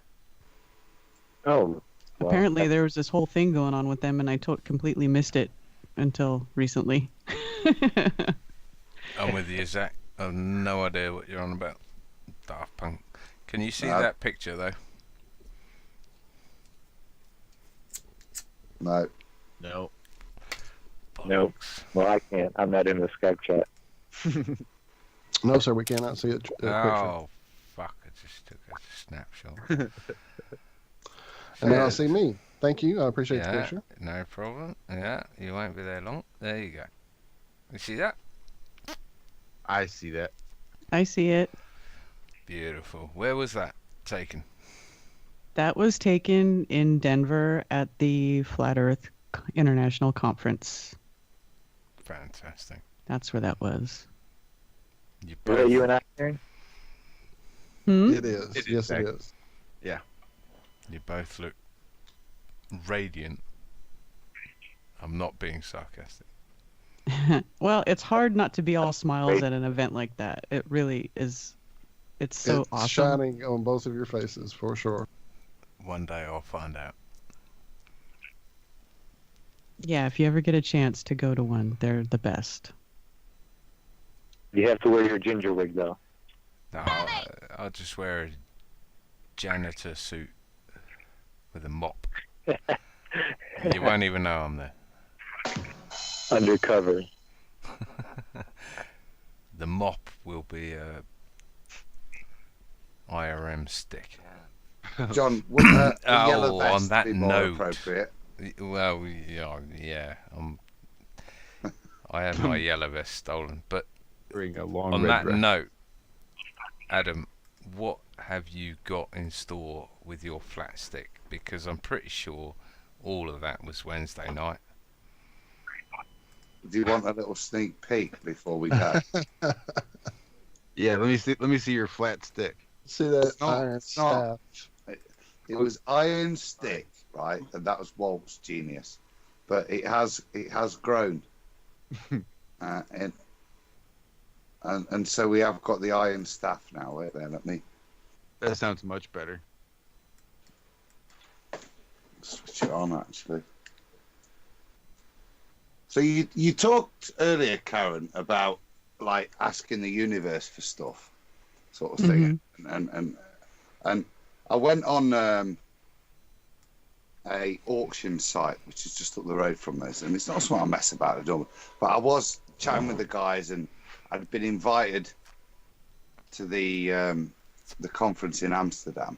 Oh. Well, Apparently there was this whole thing going on with them, and I completely missed it until recently. I'm with you, Zach. I have no idea what you're on about. Daft Punk. Can you see that picture, though? No. No. Nope. Well, I can't. I'm not in the Skype chat. No, sir, we cannot see a picture. Oh, fuck. I just took a snapshot. And now I see me. Thank you. I appreciate the Yeah, picture. no problem. Yeah, you won't be there long. There you go. You see that? I see that. I see it. Beautiful. Where was that taken? That was taken in Denver at the Flat Earth International Conference. Fantastic. That's where that was. You Is that you and I, Aaron? It is. It is, Yes, Zach. it is. Yeah. You both look radiant. I'm not being sarcastic. Well, it's hard not to be all smiles at an event like that. It really is. It's so It's awesome. shining on both of your faces for sure. One day I'll find out. Yeah, if you ever get a chance to go to one, they're the best. You have to wear your ginger wig, though. No, I'll just wear a janitor suit with a mop. You won't even know I'm there. Undercover. The mop will be a IRM stick. John, wouldn't a Oh, yellow vest on that be more note. appropriate? Well, yeah. I had my yellow vest stolen, but Bring a long on red that dress. note, Adam, what have you got in store with your flat stick? Because I'm pretty sure all of that was Wednesday night. Do you want a little sneak peek before we go? Yeah, let me see your flat stick. See that It's not- iron it's not. staff. It was iron stick, right? And that was Walt's genius. But it has grown. And so we have got the iron staff now. Wait there, let me That sounds much better. switch it on actually. So you talked earlier, Karen, about like asking the universe for stuff, sort of thing, and I went on a auction site which is just up the road from this, and it's not something I mess about at all. But I was chatting with the guys, and I'd been invited to the conference in Amsterdam.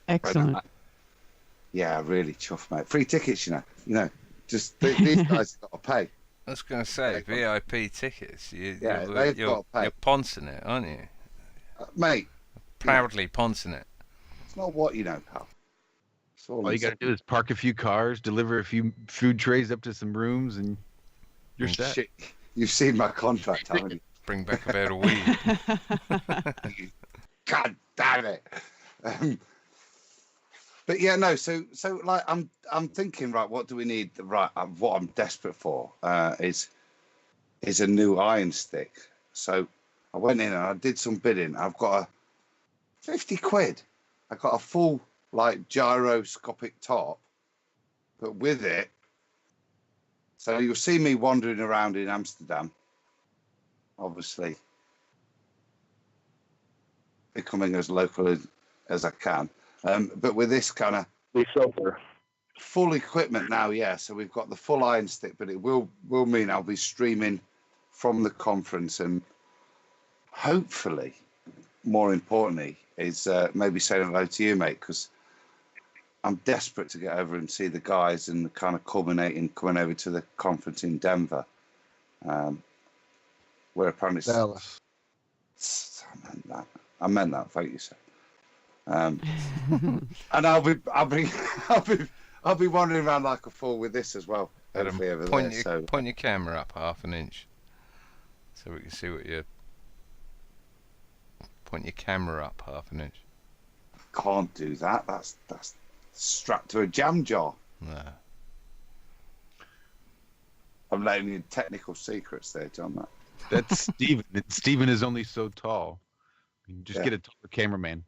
Excellent. Yeah, really chuffed, mate. Free tickets, you know. Just these guys have got to pay. I was going to say, VIP tickets. They've You're got to pay. poncing it, aren't you? Mate. Proudly poncing it. It's not what you know, pal. All you got to do is park a few cars, deliver a few food trays up to some rooms, and you're set. Shit. You've seen my contract, haven't you? Bring back a bit of weed. God damn it. But yeah, no. So like, I'm thinking, right? What do we need? Right, what I'm desperate for is a new iron stick. So I went in and I did some bidding. I've got a 50 quid. I got a full like gyroscopic top, but with it. So you'll see me wandering around in Amsterdam, obviously becoming as local as I can. But with this kind of full equipment now, yeah. So we've got the full iron stick, but it will mean I'll be streaming from the conference, and hopefully, more importantly, is maybe saying hello to you, mate, because I'm desperate to get over and see the guys and kind of coming over to the conference in Denver, where apparently Dallas. I meant that. Thank you, sir. And I'll be wandering around like a fool with this as well. Hopefully over there. Point your camera up half an inch, so we can see what you. Point your camera up half an inch. Can't do that. That's strapped to a jam jar. No. I'm letting you technical secrets there, John. That's Steven. Steven is only so tall. You just get a taller cameraman.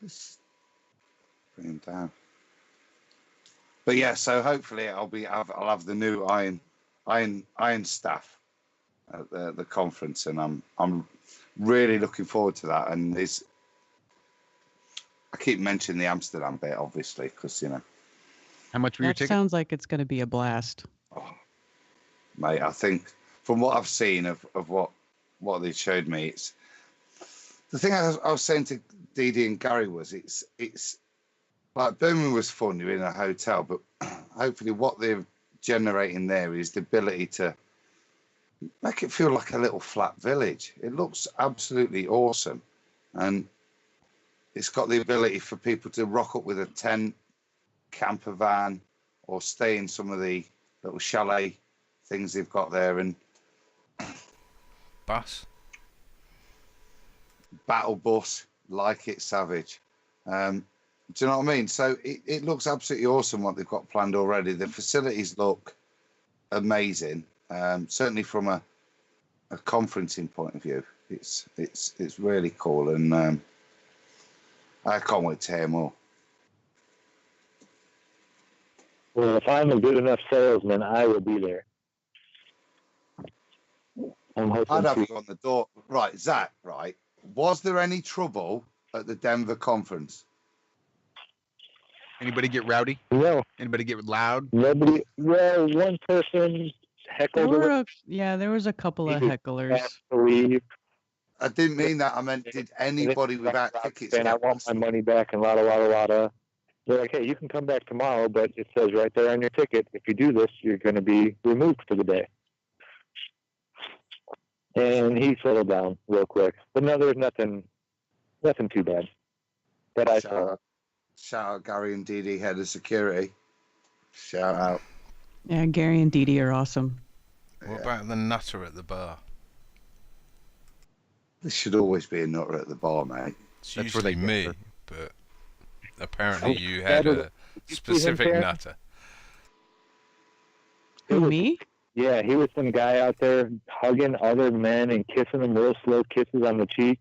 Just bring him down. But yeah, so hopefully I'll have the new iron staff at the conference, and I'm really looking forward to that. And I keep mentioning the Amsterdam bit, obviously, because how much were your tickets? Sounds like it's going to be a blast. Oh, mate, I think from what I've seen of what they showed me, it's the thing I was saying to Dee Dee and Gary was it's like Birmingham was fun. You're in a hotel, but hopefully what they're generating there is the ability to make it feel like a little flat village. It looks absolutely awesome, and it's got the ability for people to rock up with a tent, camper van, or stay in some of the little chalet things they've got there, and battle bus, like it savage. Do you know what I mean? So it looks absolutely awesome what they've got planned already. The facilities look amazing. Certainly from a conferencing point of view, it's really cool, and I can't wait to hear more. Well, if I'm a good enough salesman, I will be there. I'd have you on the door. Right, Zach, right. Was there any trouble at the Denver conference? Anybody get rowdy? No. Anybody get loud? Nobody. Well, one person heckled. There was a couple of hecklers. I didn't mean that. I meant, did anybody without tickets? And I want my money back and la. They're like, hey, you can come back tomorrow, but it says right there on your ticket, if you do this, you're going to be removed for the day. And he settled down real quick. But no, there's nothing too bad that I saw. Shout out Gary and Dee Dee, head of security. Shout out. Yeah, Gary and Dee Dee are awesome. What about the nutter at the bar? There should always be a nutter at the bar, mate. It's usually me, but apparently you had a specific nutter. Who, me? Yeah, he was some guy out there hugging other men and kissing them real slow kisses on the cheek,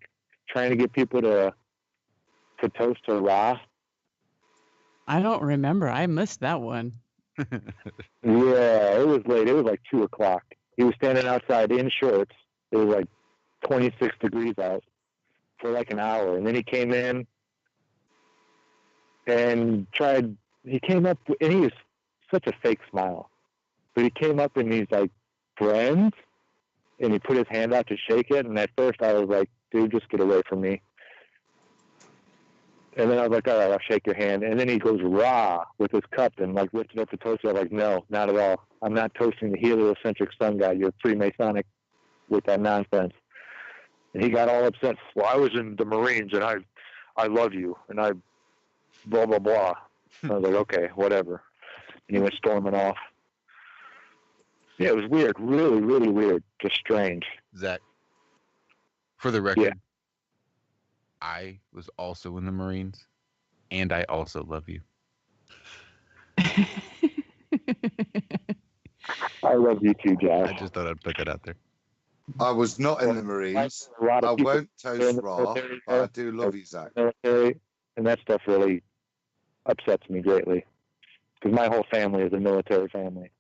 trying to get people to toast to Ra. I don't remember. I missed that one. Yeah, it was late. It was like 2:00. He was standing outside in shorts. It was like 26 degrees out for like an hour. And then he came in and he came up, and he was such a fake smile. But he came up and he's like, friends? And he put his hand out to shake it. And at first I was like, dude, just get away from me. And then I was like, all right, I'll shake your hand. And then he goes, rah, with his cup and like lifted up the toaster. I'm like, no, not at all. I'm not toasting the heliocentric sun god. You're Freemasonic with that nonsense. And he got all upset. Well, I was in the Marines and I love you. And I blah, blah, blah. I was like, okay, whatever. And he went storming off. Yeah, it was weird. Really, really weird. Just strange. Zach, for the record, Yeah. I was also in the Marines, and I also love you. I love you too, Josh. I just thought I'd put that out there. I was not in the Marines. A lot of I people won't toast Ra, but I do love you, Zach. military, and that stuff really upsets me greatly because my whole family is a military family.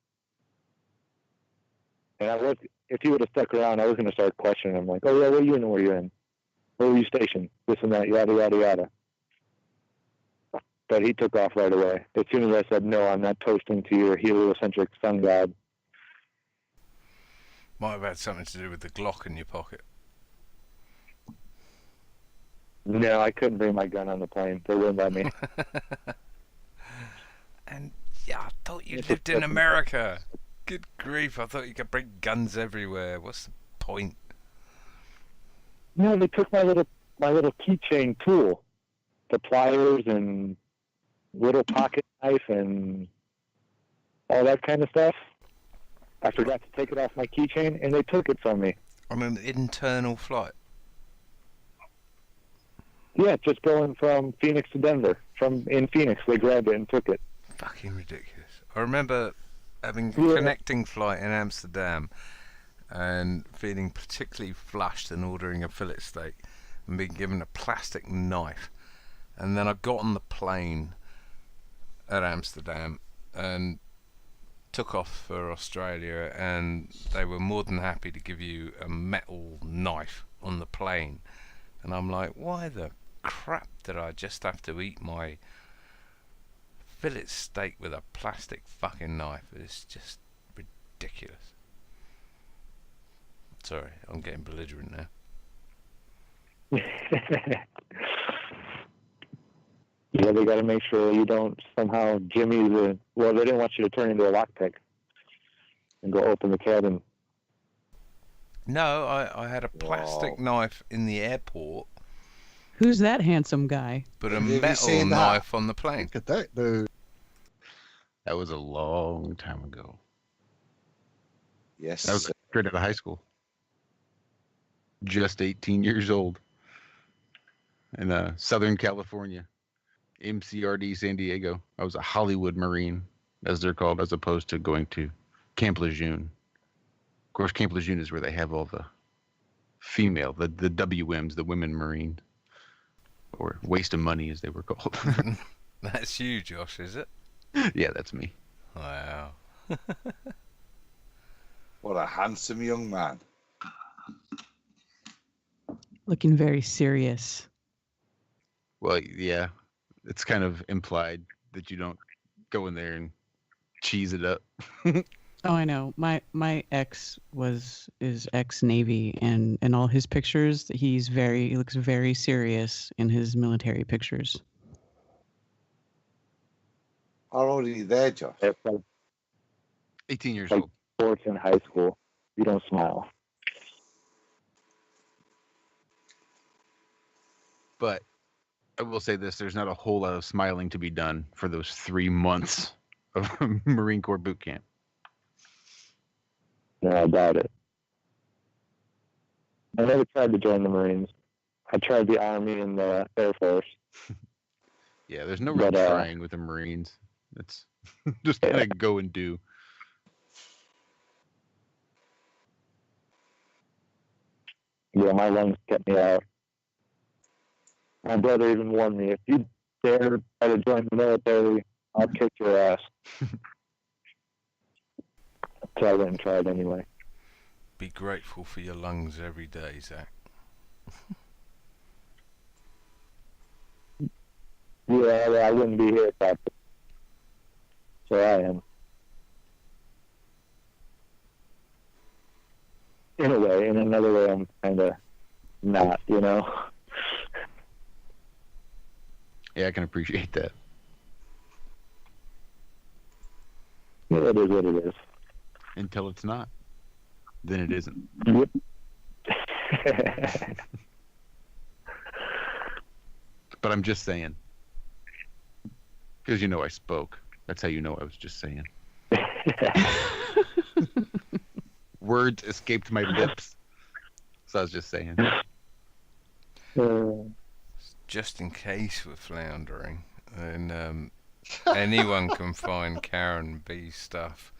And if he would have stuck around, I was going to start questioning him, like, oh yeah, what are you in? Where are you in? Where were you stationed? This and that, yada yada yada. But he took off right away. As soon as I said, no, I'm not toasting to your heliocentric sun god. Might have had something to do with the Glock in your pocket. No, I couldn't bring my gun on the plane. They wouldn't let me. And yeah, I thought you lived in America. Good grief, I thought you could bring guns everywhere. What's the point? No, they took my little keychain tool, the pliers and little pocket knife and all that kind of stuff. I forgot to take it off my keychain, and they took it from me. On an internal flight. Yeah, just going from Phoenix to Denver. In Phoenix, they grabbed it and took it. Fucking ridiculous. I remember having a connecting flight in Amsterdam and feeling particularly flushed and ordering a fillet steak and being given a plastic knife. And then I got on the plane at Amsterdam and took off for Australia, and they were more than happy to give you a metal knife on the plane. And I'm like, why the crap did I just have to eat my fillet steak with a plastic fucking knife? It's just ridiculous. Sorry, I'm getting belligerent now. Yeah, they got to make sure you don't somehow jimmy the... Well, they didn't want you to turn into a lockpick and go open the cabin. No, I had a plastic knife in the airport. Who's that handsome guy? But a metal knife on the plane. Look at that dude. That was a long time ago. Yes. That was straight out of high school. Just 18 years old. In Southern California. MCRD San Diego. I was a Hollywood Marine, as they're called, as opposed to going to Camp Lejeune. Of course, Camp Lejeune is where they have all the female, the WMs, the women Marines. Or waste of money, as they were called. That's you, Josh, is it? Yeah, that's me. Wow. What a handsome young man. Looking very serious. Well, yeah. It's kind of implied that you don't go in there and cheese it up. Oh, I know. My ex is ex-Navy, and in all his pictures, he looks very serious in his military pictures. How old are you there, Josh? It's like 18 years Like- old. sports in high school. You don't smile. But I will say this, there's not a whole lot of smiling to be done for those 3 months of Marine Corps boot camp. No, I doubt it. I never tried to join the Marines. I tried the Army and the Air Force. Yeah, there's no real But, trying with the Marines. It's just kind of go and do. Yeah, my lungs kept me out. My brother even warned me, if you dare try to join the military, I'll kick your ass. So I went and tried anyway. Be grateful for your lungs every day, Zach. Yeah, I wouldn't be here if I could. So I am. In a way. In another way, I'm kind of not, you know? Yeah, I can appreciate that. Yeah, it is what it is. Until it's not. Then it isn't. Yep. But I'm just saying. Because I spoke. That's how you know I was just saying. Words escaped my lips. So I was just saying. Just in case we're floundering, and anyone can find Karen B stuff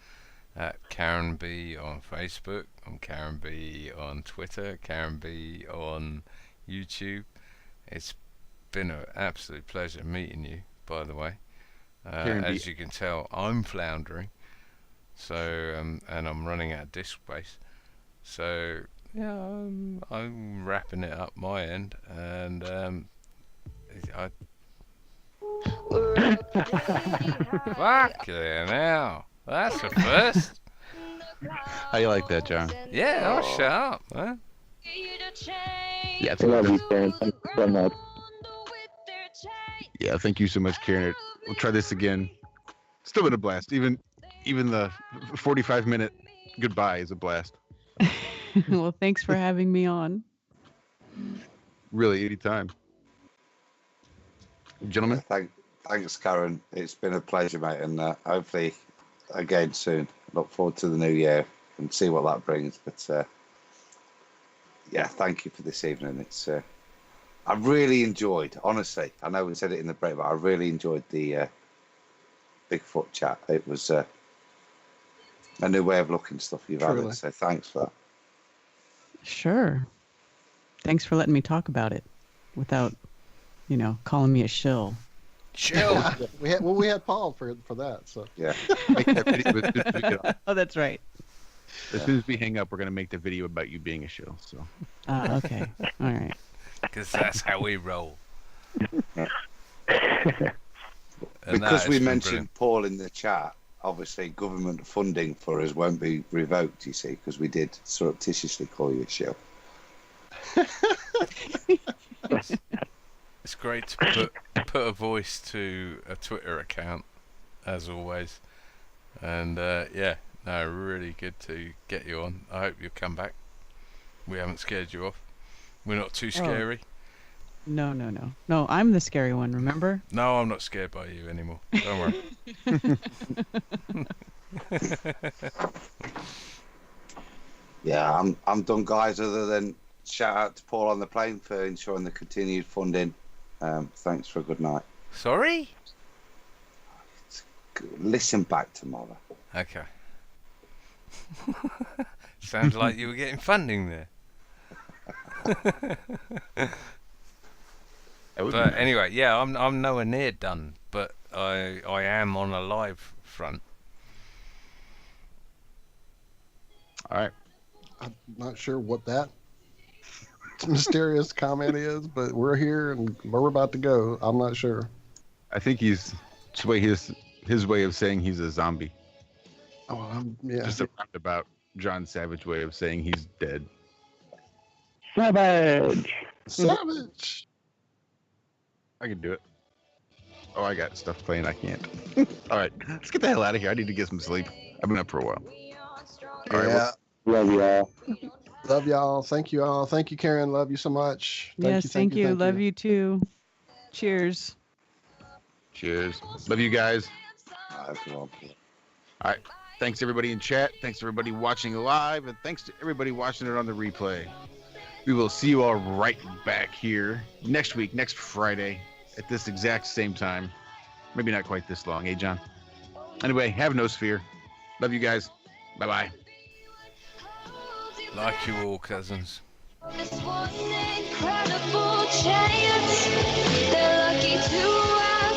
at Karen B on Facebook, on Karen B on Twitter, Karen B on YouTube. It's been an absolute pleasure meeting you, by the way. As you can tell, I'm floundering, so and I'm running out of disk space. So yeah, I'm wrapping it up my end, and fuck yeah, now that's the first. How you like that, John? Yeah, I'll shut up, huh? Yeah, I love you, Karen. Thank you so much. Yeah, thank you so much, Karen. We'll try this again. Still been a blast. Even the 45-minute goodbye is a blast. Well, thanks for having me on. Really, anytime. Gentlemen? Thanks, Karen. It's been a pleasure, mate, and hopefully again soon. Look forward to the new year and see what that brings. But yeah, thank you for this evening. It's I really enjoyed, honestly. I know we said it in the break, but I really enjoyed the Bigfoot chat. It was a new way of looking at stuff you've added. So thanks for that. Sure. Thanks for letting me talk about it without, calling me a shill. Chill. We had Paul for that. So yeah. Make that video. Oh, that's right. As soon as we hang up, we're gonna make the video about you being a shill. So. Okay. All right. Because that's how we roll. Because we mentioned Paul in the chat, obviously government funding for us won't be revoked, you see, because we did surreptitiously call you a shill. It's great to put a voice to a Twitter account, as always. And really good to get you on. I hope you'll come back. We haven't scared you off. We're not too scary. No. No, I'm the scary one, remember? No, I'm not scared by you anymore. Don't worry. Yeah, I'm done, guys, other than shout out to Paul on the plane for ensuring the continued funding. Thanks for a good night. Sorry? Listen back tomorrow. Okay. Sounds like you were getting funding there. But anyway, yeah, I'm nowhere near done, but I am on a live front. All right. I'm not sure what that mysterious comment is, but we're here and we're about to go. I'm not sure. I think his way of saying he's a zombie. Oh, yeah. Just a roundabout John Savage way of saying he's dead. Savage. I can do it. Oh, I got stuff playing. I can't. All right, let's get the hell out of here. I need to get some sleep. I've been up for a while. All right, love y'all. Love y'all. Thank you all. Thank you, Karen. Love you so much. Thank you. Love you too. Cheers. Cheers. Love you guys. Everyone. All right. Thanks everybody in chat. Thanks everybody watching live, and thanks to everybody watching it on the replay. We will see you all right back here next week, next Friday, at this exact same time. Maybe not quite this long, eh, John? Anyway, have no sphere. Love you guys. Bye-bye. Like you all, cousins. This one incredible chance, they're lucky to have